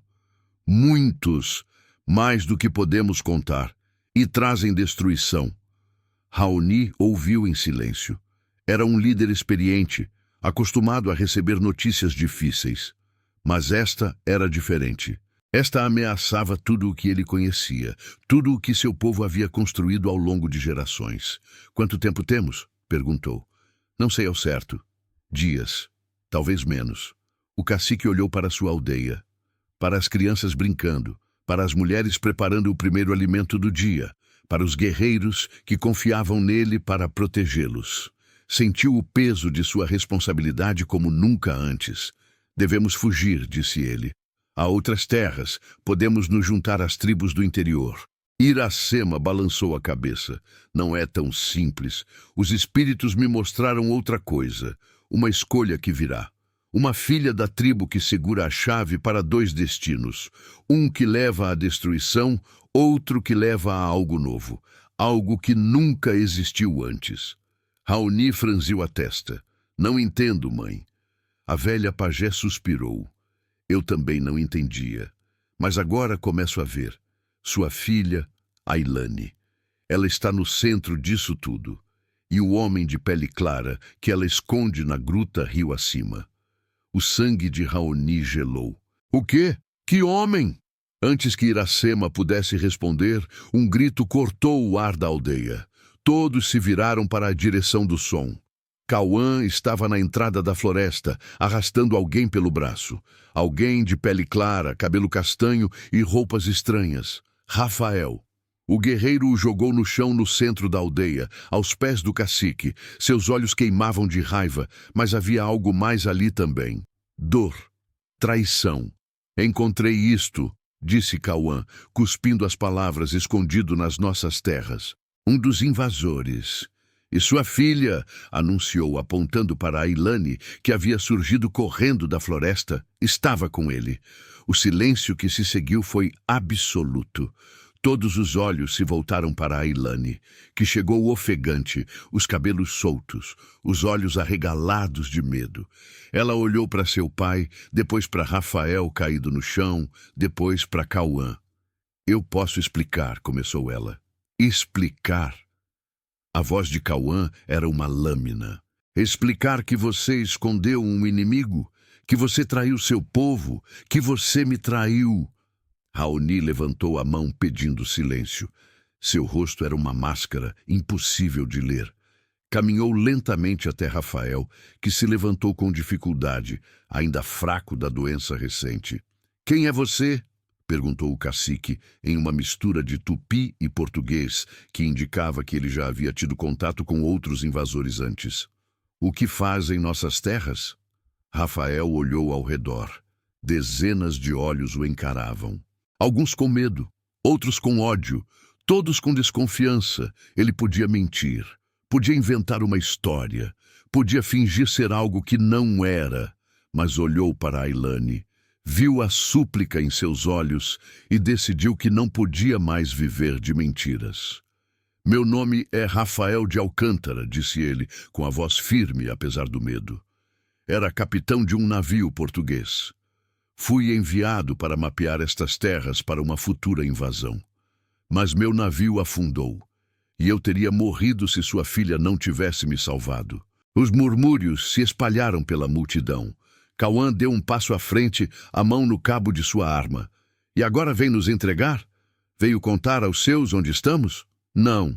Muitos, mais do que podemos contar, e trazem destruição. Raoni ouviu em silêncio. Era um líder experiente, acostumado a receber notícias difíceis. Mas esta era diferente. Esta ameaçava tudo o que ele conhecia, tudo o que seu povo havia construído ao longo de gerações. Quanto tempo temos? Perguntou. Não sei ao certo. Dias. Talvez menos. O cacique olhou para sua aldeia, para as crianças brincando, para as mulheres preparando o primeiro alimento do dia, para os guerreiros que confiavam nele para protegê-los. Sentiu o peso de sua responsabilidade como nunca antes. Devemos fugir, disse ele. Há outras terras, podemos nos juntar às tribos do interior. Iracema balançou a cabeça. Não é tão simples. Os espíritos me mostraram outra coisa. Uma escolha que virá. Uma filha da tribo que segura a chave para dois destinos. Um que leva à destruição, outro que leva a algo novo. Algo que nunca existiu antes. Raoni franziu a testa. Não entendo, mãe. A velha pajé suspirou. Eu também não entendia. Mas agora começo a ver. Sua filha, Ailane. Ela está no centro disso tudo. E o homem de pele clara que ela esconde na gruta rio acima. O sangue de Raoni gelou. O quê? Que homem? Antes que Iracema pudesse responder, um grito cortou o ar da aldeia. Todos se viraram para a direção do som. Cauã estava na entrada da floresta, arrastando alguém pelo braço. Alguém de pele clara, cabelo castanho e roupas estranhas. Rafael. O guerreiro o jogou no chão no centro da aldeia, aos pés do cacique. Seus olhos queimavam de raiva, mas havia algo mais ali também. Dor. Traição. Encontrei isto, disse Cauã, cuspindo as palavras escondido nas nossas terras. Um dos invasores. E sua filha, anunciou apontando para Ailane, que havia surgido correndo da floresta, estava com ele. O silêncio que se seguiu foi absoluto. Todos os olhos se voltaram para Ailane, que chegou ofegante, os cabelos soltos, os olhos arregalados de medo. Ela olhou para seu pai, depois para Rafael caído no chão, depois para Cauã. Eu posso explicar, começou ela. Explicar? A voz de Cauã era uma lâmina. Explicar que você escondeu um inimigo, que você traiu seu povo, que você me traiu. Raoni levantou a mão pedindo silêncio. Seu rosto era uma máscara, impossível de ler. Caminhou lentamente até Rafael, que se levantou com dificuldade, ainda fraco da doença recente. Quem é você? Perguntou o cacique, em uma mistura de tupi e português, que indicava que ele já havia tido contato com outros invasores antes. O que faz em nossas terras? Rafael olhou ao redor. Dezenas de olhos o encaravam. Alguns com medo, outros com ódio, todos com desconfiança. Ele podia mentir, podia inventar uma história, podia fingir ser algo que não era, mas olhou para Ailane. Viu a súplica em seus olhos e decidiu que não podia mais viver de mentiras. Meu nome é Rafael de Alcântara, disse ele, com a voz firme, apesar do medo. Era capitão de um navio português. Fui enviado para mapear estas terras para uma futura invasão. Mas meu navio afundou, e eu teria morrido se sua filha não tivesse me salvado. Os murmúrios se espalharam pela multidão. Cauã deu um passo à frente, a mão no cabo de sua arma. E agora vem nos entregar? Veio contar aos seus onde estamos? Não.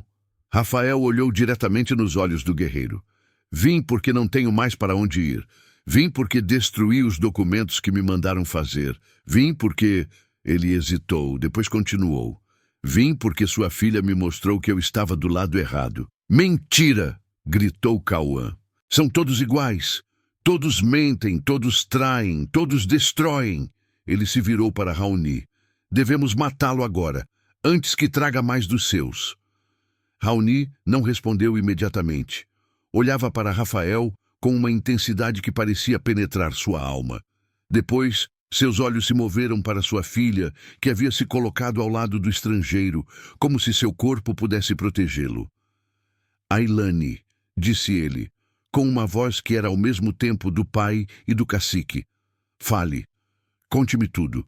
Rafael olhou diretamente nos olhos do guerreiro. Vim porque não tenho mais para onde ir. Vim porque destruí os documentos que me mandaram fazer. Vim porque... Ele hesitou, depois continuou. Vim porque sua filha me mostrou que eu estava do lado errado. Mentira! Gritou Cauã. São todos iguais. Todos mentem, todos traem, todos destroem. Ele se virou para Raoni. Devemos matá-lo agora, antes que traga mais dos seus. Raoni não respondeu imediatamente. Olhava para Rafael com uma intensidade que parecia penetrar sua alma. Depois, seus olhos se moveram para sua filha, que havia se colocado ao lado do estrangeiro, como se seu corpo pudesse protegê-lo. Ailane, disse ele, com uma voz que era ao mesmo tempo do pai e do cacique. Fale. Conte-me tudo.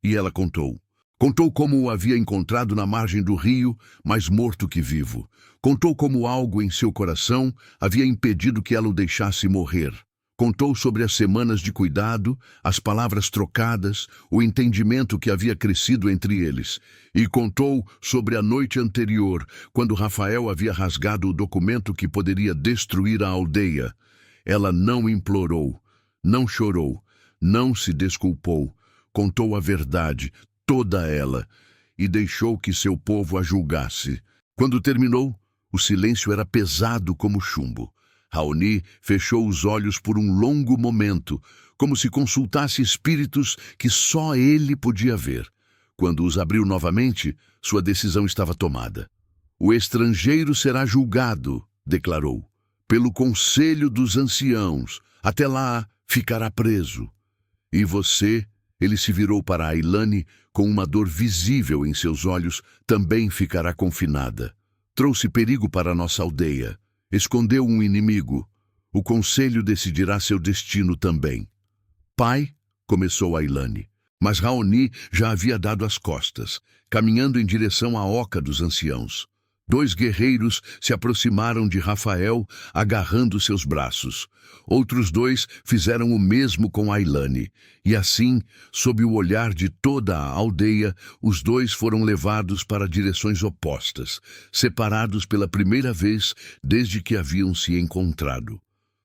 E ela contou. Contou como o havia encontrado na margem do rio, mais morto que vivo. Contou como algo em seu coração havia impedido que ela o deixasse morrer. Contou sobre as semanas de cuidado, as palavras trocadas, o entendimento que havia crescido entre eles. E contou sobre a noite anterior, quando Rafael havia rasgado o documento que poderia destruir a aldeia. Ela não implorou, não chorou, não se desculpou. Contou a verdade, toda ela, e deixou que seu povo a julgasse. Quando terminou, o silêncio era pesado como chumbo. Raoni fechou os olhos por um longo momento, como se consultasse espíritos que só ele podia ver. Quando os abriu novamente, sua decisão estava tomada. O estrangeiro será julgado, declarou, pelo conselho dos anciãos. Até lá ficará preso. E você, ele se virou para Ailane, com uma dor visível em seus olhos, também ficará confinada. Trouxe perigo para nossa aldeia. Escondeu um inimigo. O conselho decidirá seu destino também. Pai, começou Ailane, mas Raoni já havia dado as costas, caminhando em direção à oca dos anciãos. 2 guerreiros se aproximaram de Rafael, agarrando seus braços. Outros 2 fizeram o mesmo com Ailane, e assim, sob o olhar de toda a aldeia, os 2 foram levados para direções opostas, separados pela primeira vez desde que haviam se encontrado.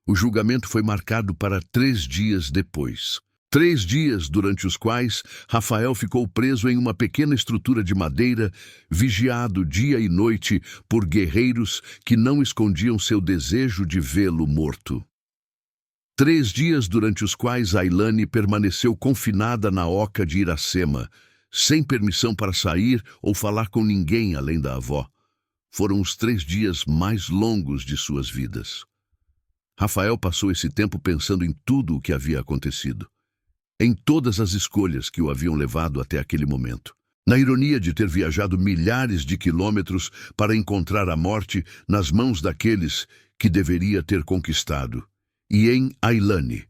O julgamento foi marcado para 3 dias depois. 3 dias durante os quais Rafael ficou preso em uma pequena estrutura de madeira, vigiado dia e noite por guerreiros que não escondiam seu desejo de vê-lo morto. 3 dias durante os quais Ailane permaneceu confinada na oca de Iracema, sem permissão para sair ou falar com ninguém além da avó. Foram os 3 dias mais longos de suas vidas. Rafael passou esse tempo pensando em tudo o que havia acontecido, em todas as escolhas que o haviam levado até aquele momento, na ironia de ter viajado milhares de quilômetros para encontrar a morte nas mãos daqueles que deveria ter conquistado, e em Ailane,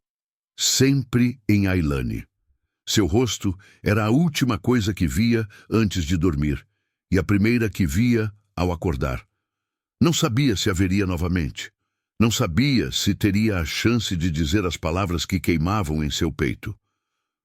sempre em Ailane. Seu rosto era a última coisa que via antes de dormir, e a primeira que via ao acordar. Não sabia se a veria novamente. Não sabia se teria a chance de dizer as palavras que queimavam em seu peito.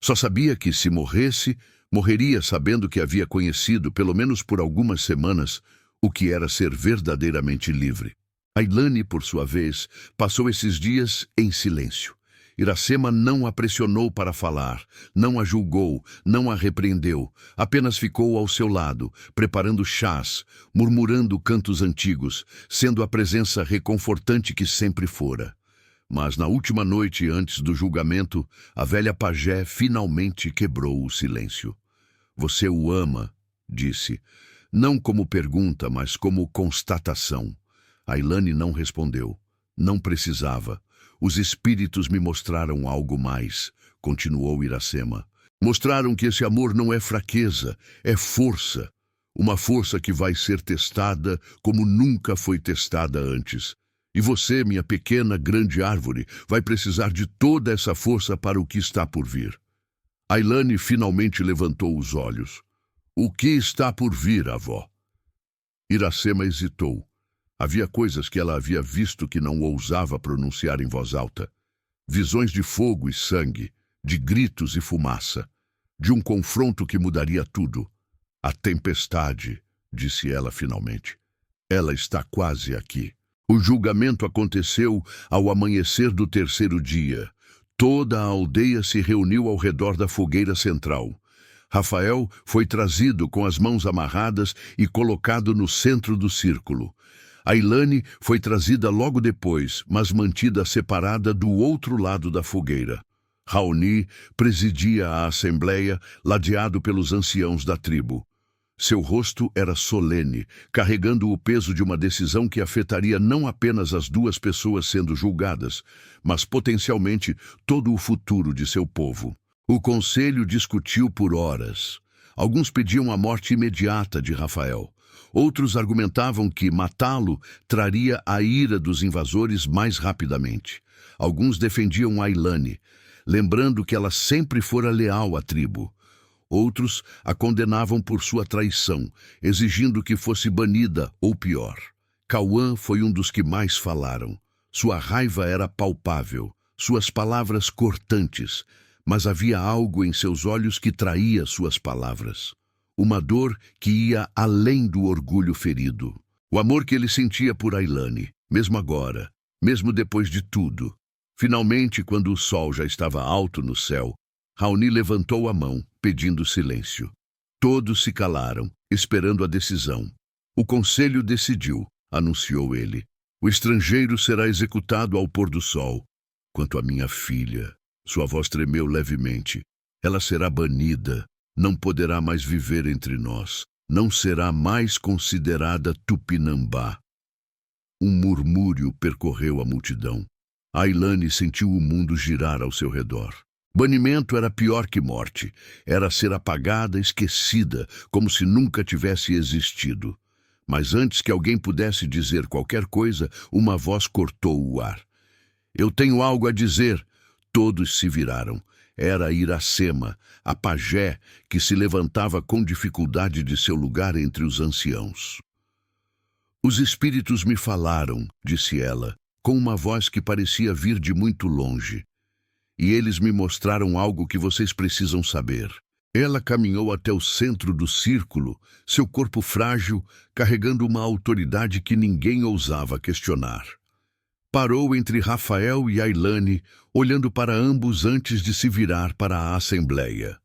Só sabia que, se morresse, morreria sabendo que havia conhecido, pelo menos por algumas semanas, o que era ser verdadeiramente livre. Ailane, por sua vez, passou esses dias em silêncio. Iracema não a pressionou para falar, não a julgou, não a repreendeu, apenas ficou ao seu lado, preparando chás, murmurando cantos antigos, sendo a presença reconfortante que sempre fora. Mas na última noite antes do julgamento, a velha pajé finalmente quebrou o silêncio. Você o ama, disse, não como pergunta, mas como constatação. Ailane não respondeu. Não precisava. Os espíritos me mostraram algo mais, continuou Iracema. Mostraram que esse amor não é fraqueza, é força. Uma força que vai ser testada como nunca foi testada antes. E você, minha pequena, grande árvore, vai precisar de toda essa força para o que está por vir. Ailane finalmente levantou os olhos. O que está por vir, avó? Iracema hesitou. Havia coisas que ela havia visto que não ousava pronunciar em voz alta. Visões de fogo e sangue, de gritos e fumaça, de um confronto que mudaria tudo. A tempestade, disse ela finalmente. Ela está quase aqui. O julgamento aconteceu ao amanhecer do terceiro dia. Toda a aldeia se reuniu ao redor da fogueira central. Rafael foi trazido com as mãos amarradas e colocado no centro do círculo. Ailane foi trazida logo depois, mas mantida separada do outro lado da fogueira. Raoni presidia a assembleia, ladeado pelos anciãos da tribo. Seu rosto era solene, carregando o peso de uma decisão que afetaria não apenas as duas pessoas sendo julgadas, mas potencialmente todo o futuro de seu povo. O conselho discutiu por horas. Alguns pediam a morte imediata de Rafael. Outros argumentavam que matá-lo traria a ira dos invasores mais rapidamente. Alguns defendiam Ailane, lembrando que ela sempre fora leal à tribo. Outros a condenavam por sua traição, exigindo que fosse banida ou pior. Cauã foi um dos que mais falaram. Sua raiva era palpável, suas palavras cortantes, mas havia algo em seus olhos que traía suas palavras. Uma dor que ia além do orgulho ferido. O amor que ele sentia por Ailane, mesmo agora, mesmo depois de tudo. Finalmente, quando o sol já estava alto no céu, Raoni levantou a mão, pedindo silêncio. Todos se calaram, esperando a decisão. O conselho decidiu, anunciou ele. O estrangeiro será executado ao pôr do sol. Quanto à minha filha, sua voz tremeu levemente. Ela será banida, não poderá mais viver entre nós, não será mais considerada Tupinambá. Um murmúrio percorreu a multidão. Ailane sentiu o mundo girar ao seu redor. Banimento era pior que morte. Era ser apagada, esquecida, como se nunca tivesse existido. Mas antes que alguém pudesse dizer qualquer coisa, uma voz cortou o ar. Eu tenho algo a dizer. Todos se viraram. Era Iracema, a pajé, que se levantava com dificuldade de seu lugar entre os anciãos. Os espíritos me falaram, disse ela, com uma voz que parecia vir de muito longe. E eles me mostraram algo que vocês precisam saber. Ela caminhou até o centro do círculo, seu corpo frágil, carregando uma autoridade que ninguém ousava questionar. Parou entre Rafael e Ailane, olhando para ambos antes de se virar para a assembleia.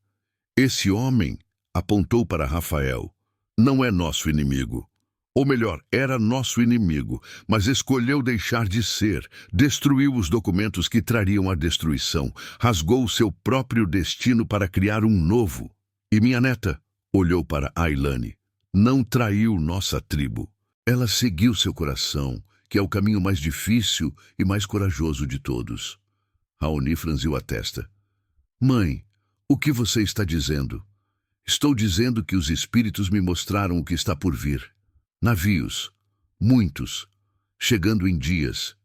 Esse homem, apontou para Rafael, não é nosso inimigo. Ou melhor, era nosso inimigo, mas escolheu deixar de ser, destruiu os documentos que trariam a destruição, rasgou seu próprio destino para criar um novo. E minha neta olhou para Ailane. Não traiu nossa tribo. Ela seguiu seu coração, que é o caminho mais difícil e mais corajoso de todos. Raoni franziu a testa. Mãe, o que você está dizendo? Estou dizendo que os espíritos me mostraram o que está por vir. Navios, muitos, chegando em dias.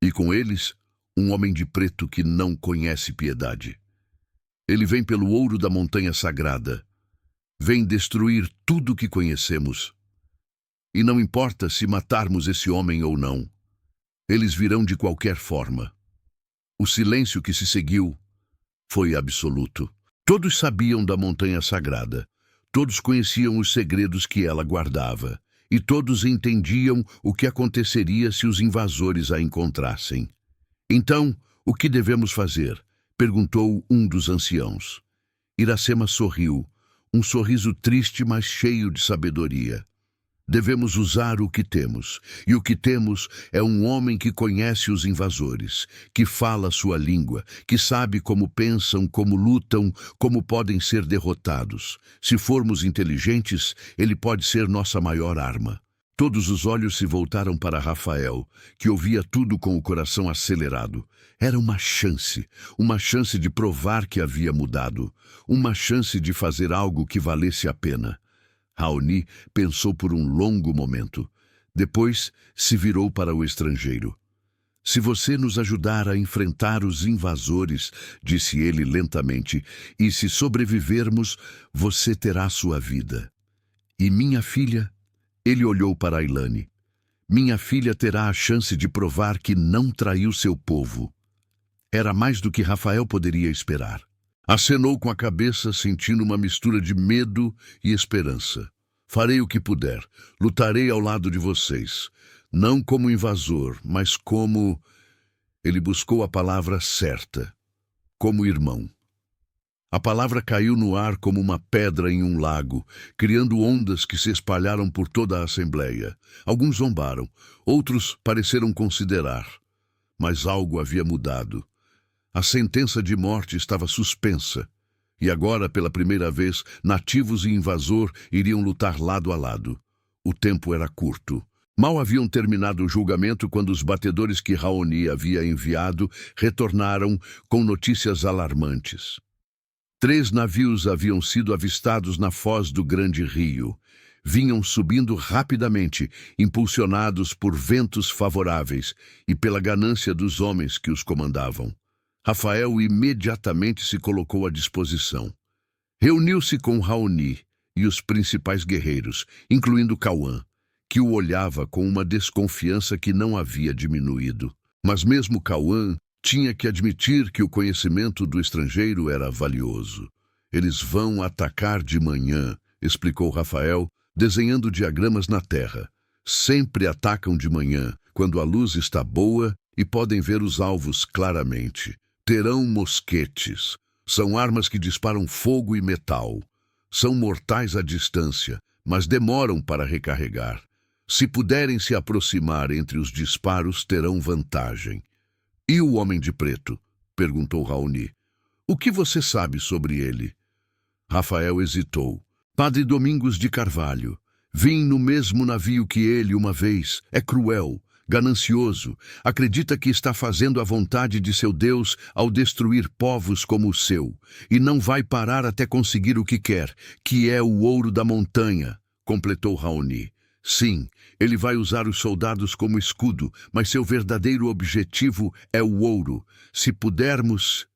E com eles, um homem de preto que não conhece piedade. Ele vem pelo ouro da montanha sagrada. Vem destruir tudo o que conhecemos. E não importa se matarmos esse homem ou não. Eles virão de qualquer forma. O silêncio que se seguiu foi absoluto. Todos sabiam da montanha sagrada. Todos conheciam os segredos que ela guardava. E todos entendiam o que aconteceria se os invasores a encontrassem. Então, o que devemos fazer? Perguntou um dos anciãos. Iracema sorriu, um sorriso triste, mas cheio de sabedoria. Devemos usar o que temos, e o que temos é um homem que conhece os invasores, que fala sua língua, que sabe como pensam, como lutam, como podem ser derrotados. Se formos inteligentes, ele pode ser nossa maior arma. Todos os olhos se voltaram para Rafael, que ouvia tudo com o coração acelerado. Era uma chance de provar que havia mudado, uma chance de fazer algo que valesse a pena. Raoni pensou por um longo momento. Depois se virou para o estrangeiro. Se você nos ajudar a enfrentar os invasores, disse ele lentamente, e se sobrevivermos, você terá sua vida. E minha filha? Ele olhou para Ailane. Minha filha terá a chance de provar que não traiu seu povo. Era mais do que Rafael poderia esperar. Acenou com a cabeça, sentindo uma mistura de medo e esperança. Farei o que puder. Lutarei ao lado de vocês. Não como invasor, mas como... Ele buscou a palavra certa. Como irmão. A palavra caiu no ar como uma pedra em um lago, criando ondas que se espalharam por toda a assembleia. Alguns zombaram, outros pareceram considerar. Mas algo havia mudado. A sentença de morte estava suspensa. E agora, pela primeira vez, nativos e invasor iriam lutar lado a lado. O tempo era curto. Mal haviam terminado o julgamento quando os batedores que Raoni havia enviado retornaram com notícias alarmantes. 3 navios haviam sido avistados na foz do grande rio. Vinham subindo rapidamente, impulsionados por ventos favoráveis e pela ganância dos homens que os comandavam. Rafael imediatamente se colocou à disposição. Reuniu-se com Raoni e os principais guerreiros, incluindo Cauã, que o olhava com uma desconfiança que não havia diminuído. Mas mesmo Cauã tinha que admitir que o conhecimento do estrangeiro era valioso. Eles vão atacar de manhã, explicou Rafael, desenhando diagramas na terra. Sempre atacam de manhã, quando a luz está boa e podem ver os alvos claramente. Terão mosquetes. São armas que disparam fogo e metal. São mortais à distância, mas demoram para recarregar. Se puderem se aproximar entre os disparos, terão vantagem. E o Homem de Preto? Perguntou Raoni. O que você sabe sobre ele? Rafael hesitou. Padre Domingos de Carvalho. Vim no mesmo navio que ele uma vez. É cruel, ganancioso. Acredita que está fazendo a vontade de seu Deus ao destruir povos como o seu. E não vai parar até conseguir o que quer, que é o ouro da montanha, completou Raoni. Sim, ele vai usar os soldados como escudo, mas seu verdadeiro objetivo é o ouro. Se pudermos...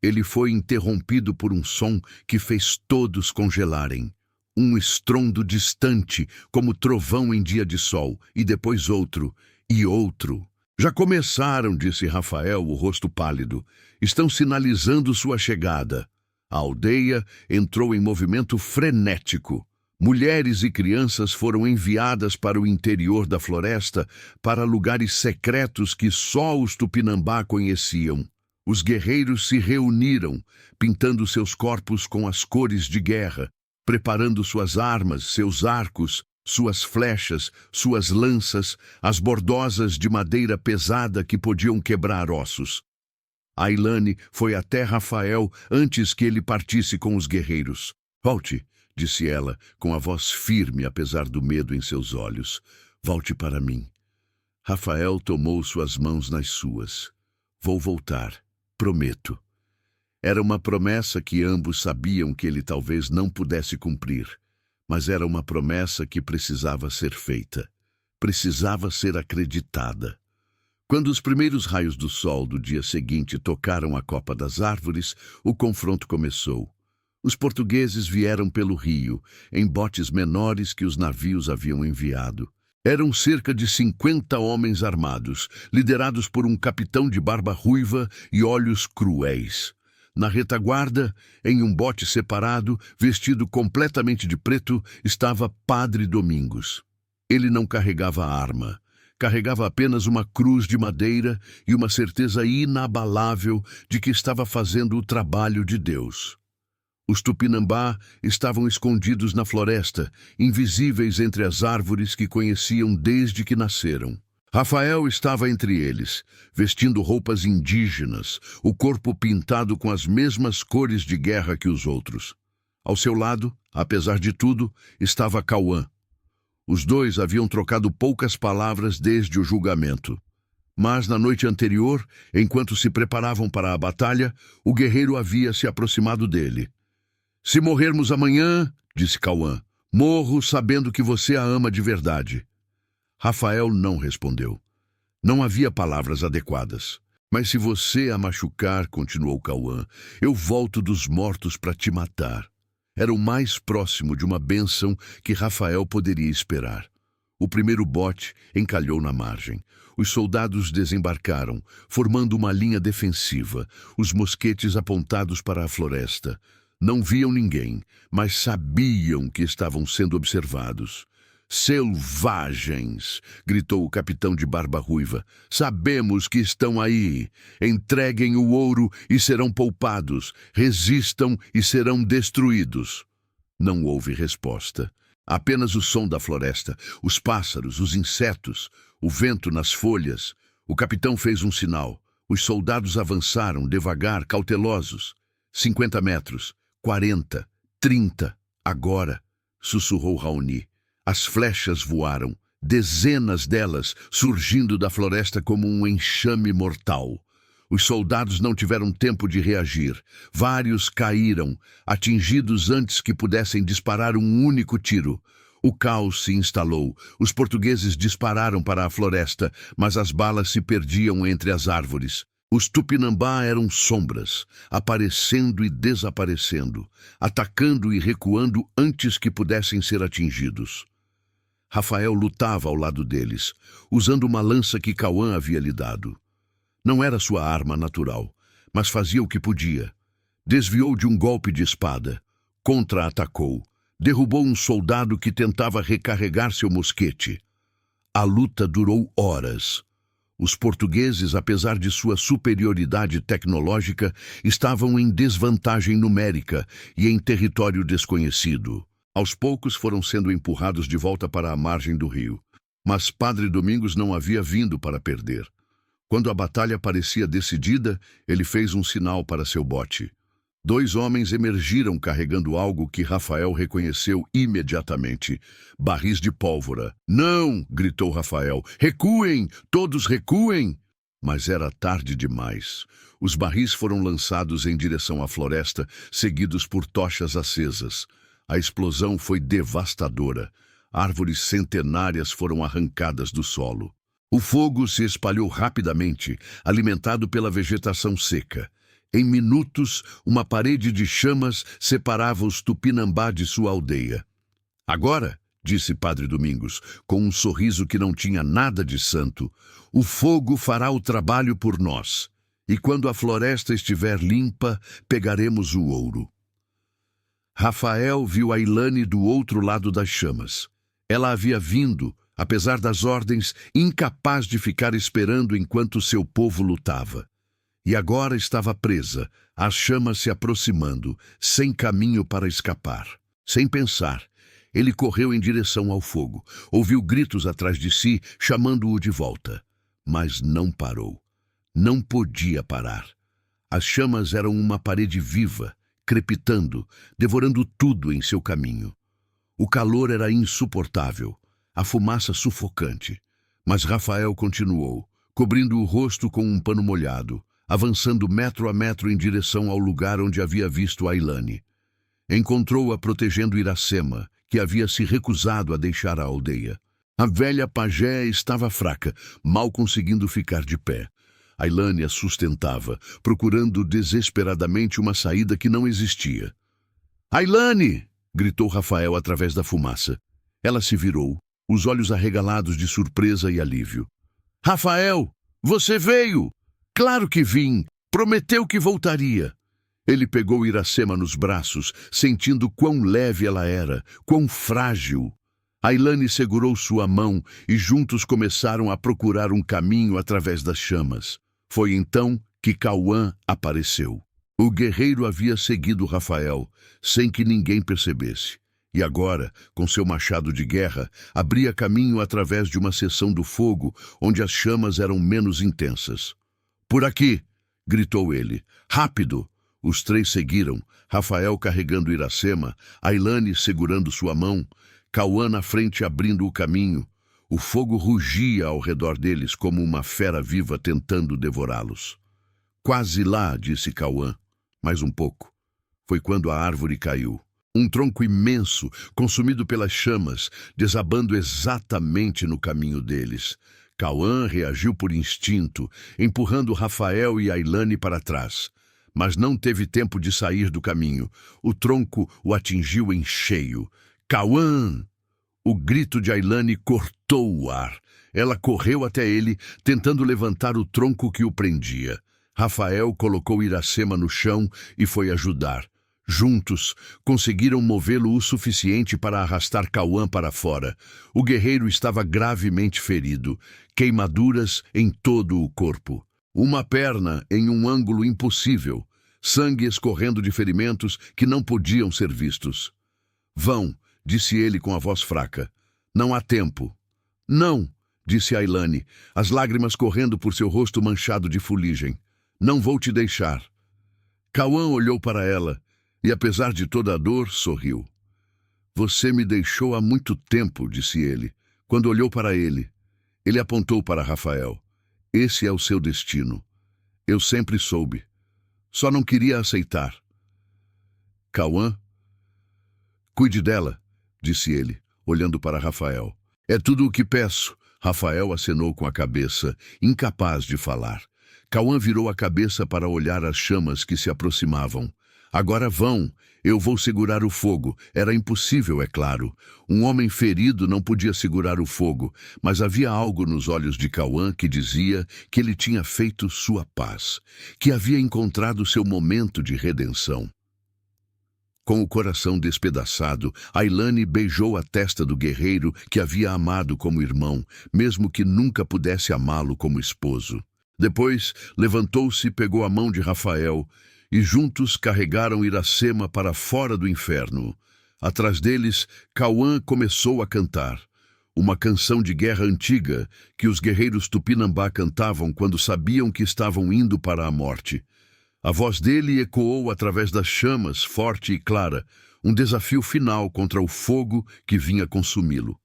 Ele foi interrompido por um som que fez todos congelarem. Um estrondo distante, como trovão em dia de sol, e depois outro, e outro. Já começaram, disse Rafael, o rosto pálido. Estão sinalizando sua chegada. A aldeia entrou em movimento frenético. Mulheres e crianças foram enviadas para o interior da floresta, para lugares secretos que só os Tupinambá conheciam. Os guerreiros se reuniram, pintando seus corpos com as cores de guerra, preparando suas armas, seus arcos, suas flechas, suas lanças, as bordosas de madeira pesada que podiam quebrar ossos. Ailane foi até Rafael antes que ele partisse com os guerreiros. Volte, disse ela, com a voz firme apesar do medo em seus olhos. Volte para mim. Rafael tomou suas mãos nas suas. Vou voltar, prometo. Era uma promessa que ambos sabiam que ele talvez não pudesse cumprir, mas era uma promessa que precisava ser feita. Precisava ser acreditada. Quando os primeiros raios do sol do dia seguinte tocaram a copa das árvores, o confronto começou. Os portugueses vieram pelo rio, em botes menores que os navios haviam enviado. Eram cerca de 50 homens armados, liderados por um capitão de barba ruiva e olhos cruéis. Na retaguarda, em um bote separado, vestido completamente de preto, estava Padre Domingos. Ele não carregava arma. Carregava apenas uma cruz de madeira e uma certeza inabalável de que estava fazendo o trabalho de Deus. Os Tupinambá estavam escondidos na floresta, invisíveis entre as árvores que conheciam desde que nasceram. Rafael estava entre eles, vestindo roupas indígenas, o corpo pintado com as mesmas cores de guerra que os outros. Ao seu lado, apesar de tudo, estava Cauã. Os dois haviam trocado poucas palavras desde o julgamento. Mas na noite anterior, enquanto se preparavam para a batalha, o guerreiro havia se aproximado dele. Se morrermos amanhã, disse Cauã, morro sabendo que você a ama de verdade. Rafael não respondeu. Não havia palavras adequadas. Mas se você a machucar, continuou Cauã, eu volto dos mortos para te matar. Era o mais próximo de uma bênção que Rafael poderia esperar. O primeiro bote encalhou na margem. Os soldados desembarcaram, formando uma linha defensiva, os mosquetes apontados para a floresta. Não viam ninguém, mas sabiam que estavam sendo observados. Selvagens! Gritou o capitão de barba ruiva. Sabemos que estão aí. Entreguem o ouro e serão poupados. Resistam e serão destruídos. Não houve resposta. Apenas o som da floresta, os pássaros, os insetos, o vento nas folhas. O capitão fez um sinal. Os soldados avançaram, devagar, cautelosos. 50 metros, 40, 30. Agora, sussurrou Raoni. As flechas voaram, dezenas delas surgindo da floresta como um enxame mortal. Os soldados não tiveram tempo de reagir. Vários caíram, atingidos antes que pudessem disparar um único tiro. O caos se instalou. Os portugueses dispararam para a floresta, mas as balas se perdiam entre as árvores. Os Tupinambá eram sombras, aparecendo e desaparecendo, atacando e recuando antes que pudessem ser atingidos. Rafael lutava ao lado deles, usando uma lança que Cauã havia lhe dado. Não era sua arma natural, mas fazia o que podia. Desviou de um golpe de espada, contra-atacou, derrubou um soldado que tentava recarregar seu mosquete. A luta durou horas. Os portugueses, apesar de sua superioridade tecnológica, estavam em desvantagem numérica e em território desconhecido. Aos poucos foram sendo empurrados de volta para a margem do rio. Mas Padre Domingos não havia vindo para perder. Quando a batalha parecia decidida, ele fez um sinal para seu bote. 2 homens emergiram carregando algo que Rafael reconheceu imediatamente. Barris de pólvora. "Não!" gritou Rafael. "Recuem! Todos recuem!" Mas era tarde demais. Os barris foram lançados em direção à floresta, seguidos por tochas acesas. A explosão foi devastadora. Árvores centenárias foram arrancadas do solo. O fogo se espalhou rapidamente, alimentado pela vegetação seca. Em minutos, uma parede de chamas separava os Tupinambá de sua aldeia. "Agora", disse Padre Domingos, com um sorriso que não tinha nada de santo, "o fogo fará o trabalho por nós. E quando a floresta estiver limpa, pegaremos o ouro." Rafael viu Ailane do outro lado das chamas. Ela havia vindo, apesar das ordens, incapaz de ficar esperando enquanto seu povo lutava. E agora estava presa, as chamas se aproximando, sem caminho para escapar. Sem pensar, ele correu em direção ao fogo. Ouviu gritos atrás de si, chamando-o de volta. Mas não parou. Não podia parar. As chamas eram uma parede viva, crepitando, devorando tudo em seu caminho. O calor era insuportável, a fumaça sufocante. Mas Rafael continuou, cobrindo o rosto com um pano molhado, avançando metro a metro em direção ao lugar onde havia visto Ailane. Encontrou-a protegendo Iracema, que havia se recusado a deixar a aldeia. A velha pajé estava fraca, mal conseguindo ficar de pé. Ailane a sustentava, procurando desesperadamente uma saída que não existia. "Ailane!" gritou Rafael através da fumaça. Ela se virou, os olhos arregalados de surpresa e alívio. "Rafael, você veio!" "Claro que vim! Prometeu que voltaria!" Ele pegou Iracema nos braços, sentindo quão leve ela era, quão frágil. Ailane segurou sua mão e juntos começaram a procurar um caminho através das chamas. Foi então que Cauã apareceu. O guerreiro havia seguido Rafael, sem que ninguém percebesse. E agora, com seu machado de guerra, abria caminho através de uma seção do fogo, onde as chamas eram menos intensas. "Por aqui!" gritou ele. "Rápido!" Os 3 seguiram, Rafael carregando Iracema, Ailane segurando sua mão, Cauã na frente abrindo o caminho. O fogo rugia ao redor deles como uma fera viva tentando devorá-los. "Quase lá", disse Cauã. "Mais um pouco." Foi quando a árvore caiu. Um tronco imenso, consumido pelas chamas, desabando exatamente no caminho deles. Cauã reagiu por instinto, empurrando Rafael e Ailane para trás. Mas não teve tempo de sair do caminho. O tronco o atingiu em cheio. Cauã! O grito de Ailane cortou o ar. Ela correu até ele, tentando levantar o tronco que o prendia. Rafael colocou Iracema no chão e foi ajudar. Juntos, conseguiram movê-lo o suficiente para arrastar Cauã para fora. O guerreiro estava gravemente ferido, queimaduras em todo o corpo. Uma perna em um ângulo impossível, sangue escorrendo de ferimentos que não podiam ser vistos. Vão, disse ele com a voz fraca. Não há tempo. Não, disse Ailane, as lágrimas correndo por seu rosto manchado de fuligem. Não vou te deixar. Cauã olhou para ela e, apesar de toda a dor, sorriu. Você me deixou há muito tempo, disse ele. Quando olhou para ele, ele apontou para Rafael. Esse é o seu destino. Eu sempre soube. Só não queria aceitar. Cauã? Cuide dela, disse ele, olhando para Rafael. É tudo o que peço. Rafael acenou com a cabeça, incapaz de falar. Cauã virou a cabeça para olhar as chamas que se aproximavam. Agora vão. Eu vou segurar o fogo. Era impossível, é claro. Um homem ferido não podia segurar o fogo, mas havia algo nos olhos de Cauã que dizia que ele tinha feito sua paz, que havia encontrado seu momento de redenção. Com o coração despedaçado, Ailane beijou a testa do guerreiro que havia amado como irmão, mesmo que nunca pudesse amá-lo como esposo. Depois, levantou-se, pegou a mão de Rafael e juntos carregaram Iracema para fora do inferno. Atrás deles, Cauã começou a cantar. Uma canção de guerra antiga que os guerreiros Tupinambá cantavam quando sabiam que estavam indo para a morte. A voz dele ecoou através das chamas, forte e clara, um desafio final contra o fogo que vinha consumi-lo.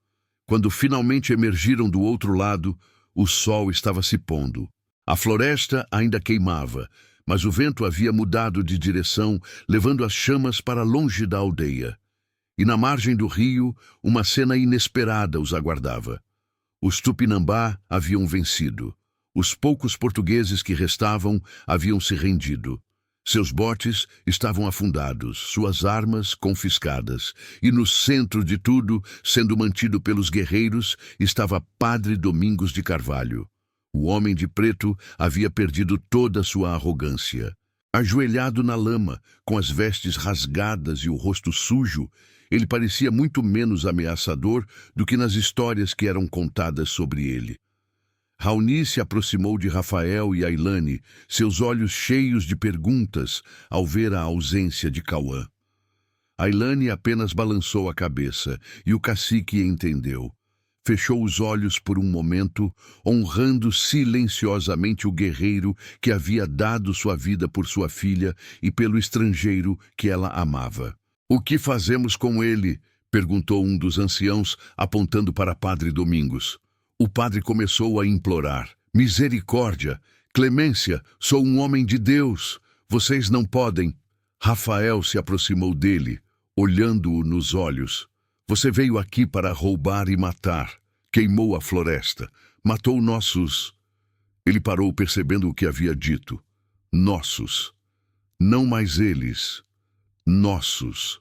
Quando finalmente emergiram do outro lado, o sol estava se pondo. A floresta ainda queimava, mas o vento havia mudado de direção, levando as chamas para longe da aldeia. E na margem do rio, uma cena inesperada os aguardava. Os Tupinambá haviam vencido. Os poucos portugueses que restavam haviam se rendido. Seus botes estavam afundados, suas armas confiscadas, e no centro de tudo, sendo mantido pelos guerreiros, estava Padre Domingos de Carvalho. O homem de preto havia perdido toda a sua arrogância. Ajoelhado na lama, com as vestes rasgadas e o rosto sujo, ele parecia muito menos ameaçador do que nas histórias que eram contadas sobre ele. Raoni se aproximou de Rafael e Ailane, seus olhos cheios de perguntas ao ver a ausência de Cauã. Ailane apenas balançou a cabeça e o cacique entendeu. Fechou os olhos por um momento, honrando silenciosamente o guerreiro que havia dado sua vida por sua filha e pelo estrangeiro que ela amava. "O que fazemos com ele?" perguntou um dos anciãos, apontando para Padre Domingos. O padre começou a implorar. "Misericórdia! Clemência! Sou um homem de Deus! Vocês não podem!" Rafael se aproximou dele, olhando-o nos olhos. "Você veio aqui para roubar e matar. Queimou a floresta. Matou nossos..." Ele parou percebendo o que havia dito. Nossos. Não mais eles. Nossos.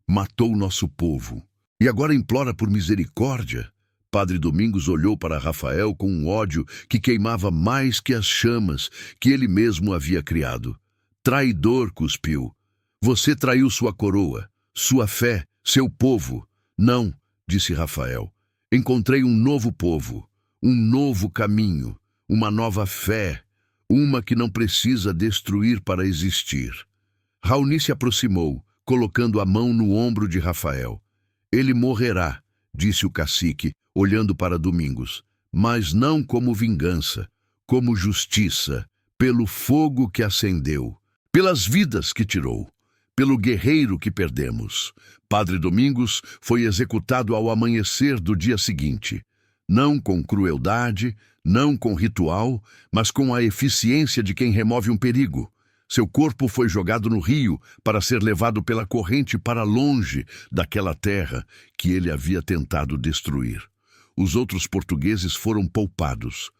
Matou nosso povo. E agora implora por misericórdia? Padre Domingos olhou para Rafael com um ódio que queimava mais que as chamas que ele mesmo havia criado. "Traidor", cuspiu. "Você traiu sua coroa, sua fé, seu povo." "Não", disse Rafael. "Encontrei um novo povo, um novo caminho, uma nova fé, uma que não precisa destruir para existir." Raoni se aproximou, colocando a mão no ombro de Rafael. "Ele morrerá", disse o cacique, olhando para Domingos, "mas não como vingança, como justiça, pelo fogo que acendeu, pelas vidas que tirou, pelo guerreiro que perdemos." Padre Domingos foi executado ao amanhecer do dia seguinte, não com crueldade, não com ritual, mas com a eficiência de quem remove um perigo. Seu corpo foi jogado no rio para ser levado pela corrente para longe daquela terra que ele havia tentado destruir. os outros portugueses foram poupados.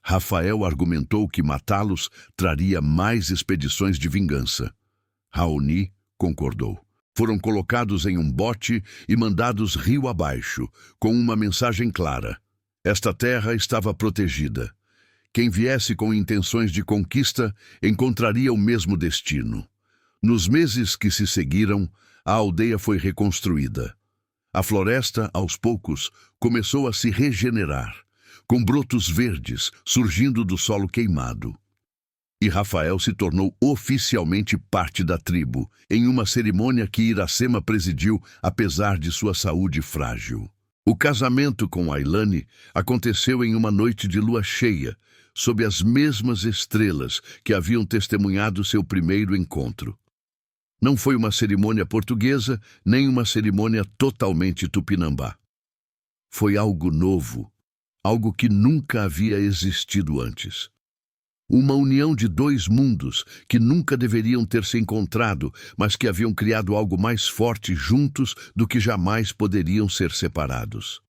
Rafael argumentou que matá-los traria mais expedições de vingança. Raoni concordou. Foram colocados em um bote e mandados rio abaixo, com uma mensagem clara. Esta terra estava protegida. Quem viesse com intenções de conquista encontraria o mesmo destino. Nos meses que se seguiram, a aldeia foi reconstruída. A floresta, aos poucos, começou a se regenerar, com brotos verdes surgindo do solo queimado. E Rafael se tornou oficialmente parte da tribo, em uma cerimônia que Iracema presidiu apesar de sua saúde frágil. O casamento com Ailane aconteceu em uma noite de lua cheia, sob as mesmas estrelas que haviam testemunhado seu primeiro encontro. Não foi uma cerimônia portuguesa, nem uma cerimônia totalmente tupinambá. Foi algo novo, algo que nunca havia existido antes. Uma união de dois mundos que nunca deveriam ter se encontrado, mas que haviam criado algo mais forte juntos do que jamais poderiam ser separados.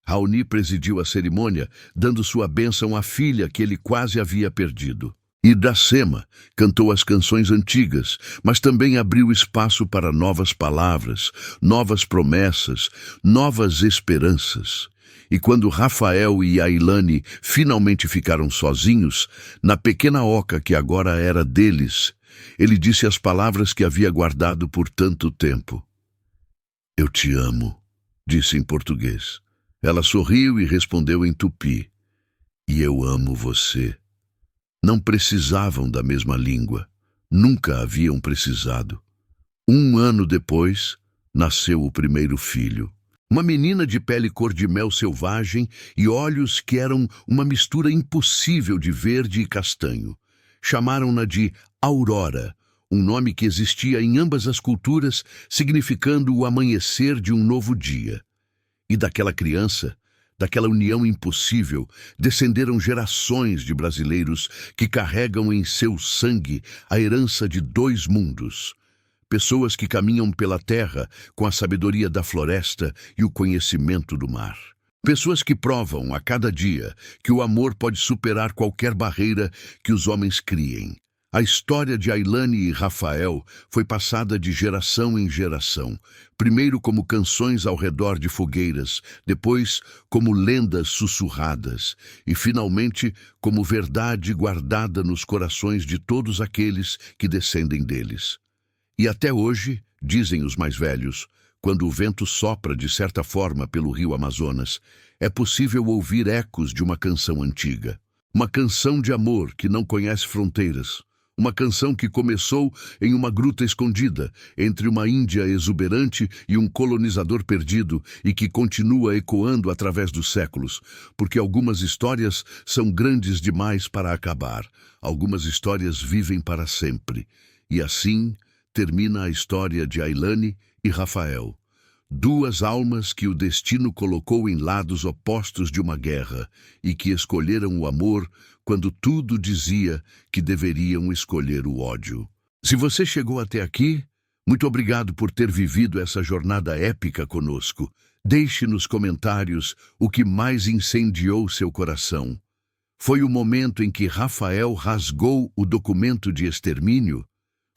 Raoni presidiu a cerimônia, dando sua bênção à filha que ele quase havia perdido. Iracema cantou as canções antigas, mas também abriu espaço para novas palavras, novas promessas, novas esperanças. E quando Rafael e Ailane finalmente ficaram sozinhos, na pequena oca que agora era deles, ele disse as palavras que havia guardado por tanto tempo. "Eu te amo", disse em português. Ela sorriu e respondeu em tupi. "E eu amo você." Não precisavam da mesma língua. Nunca haviam precisado. 1 ano depois, nasceu o primeiro filho. Uma menina de pele cor-de-mel selvagem e olhos que eram uma mistura impossível de verde e castanho. Chamaram-na de Aurora, um nome que existia em ambas as culturas, significando o amanhecer de um novo dia. E daquela criança, daquela união impossível, descenderam gerações de brasileiros que carregam em seu sangue a herança de dois mundos. Pessoas que caminham pela terra com a sabedoria da floresta e o conhecimento do mar. Pessoas que provam a cada dia que o amor pode superar qualquer barreira que os homens criem. A história de Ailane e Rafael foi passada de geração em geração, primeiro como canções ao redor de fogueiras, depois como lendas sussurradas e, finalmente, como verdade guardada nos corações de todos aqueles que descendem deles. E até hoje, dizem os mais velhos, quando o vento sopra de certa forma pelo rio Amazonas, é possível ouvir ecos de uma canção antiga. Uma canção de amor que não conhece fronteiras. Uma canção que começou em uma gruta escondida, entre uma Índia exuberante e um colonizador perdido, e que continua ecoando através dos séculos, porque algumas histórias são grandes demais para acabar. Algumas histórias vivem para sempre. E assim termina a história de Ailane e Rafael. Duas almas que o destino colocou em lados opostos de uma guerra e que escolheram o amor quando tudo dizia que deveriam escolher o ódio. Se você chegou até aqui, muito obrigado por ter vivido essa jornada épica conosco. Deixe nos comentários o que mais incendiou seu coração. Foi o momento em que Rafael rasgou o documento de extermínio?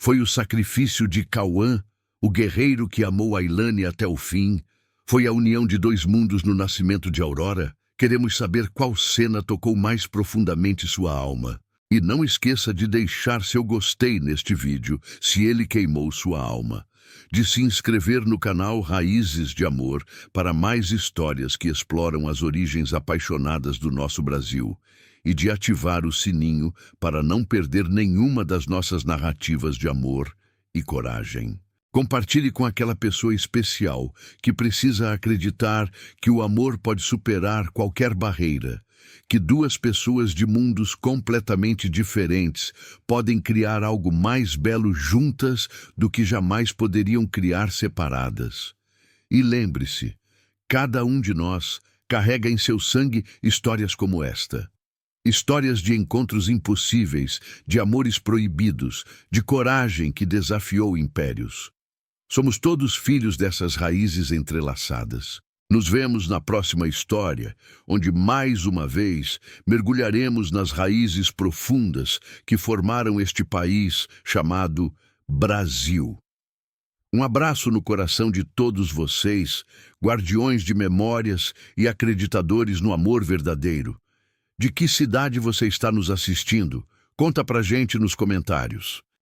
Foi o sacrifício de Cauã, o guerreiro que amou Ailane até o fim? Foi a união de dois mundos no nascimento de Aurora? Queremos saber qual cena tocou mais profundamente sua alma. E não esqueça de deixar seu gostei neste vídeo, se ele queimou sua alma. De se inscrever no canal Raízes de Amor para mais histórias que exploram as origens apaixonadas do nosso Brasil. E de ativar o sininho para não perder nenhuma das nossas narrativas de amor e coragem. Compartilhe com aquela pessoa especial que precisa acreditar que o amor pode superar qualquer barreira, que duas pessoas de mundos completamente diferentes podem criar algo mais belo juntas do que jamais poderiam criar separadas. E lembre-se, cada um de nós carrega em seu sangue histórias como esta. Histórias de encontros impossíveis, de amores proibidos, de coragem que desafiou impérios. Somos todos filhos dessas raízes entrelaçadas. Nos vemos na próxima história, onde mais uma vez mergulharemos nas raízes profundas que formaram este país chamado Brasil. Um abraço no coração de todos vocês, guardiões de memórias e acreditadores no amor verdadeiro. De que cidade você está nos assistindo? Conta pra gente nos comentários.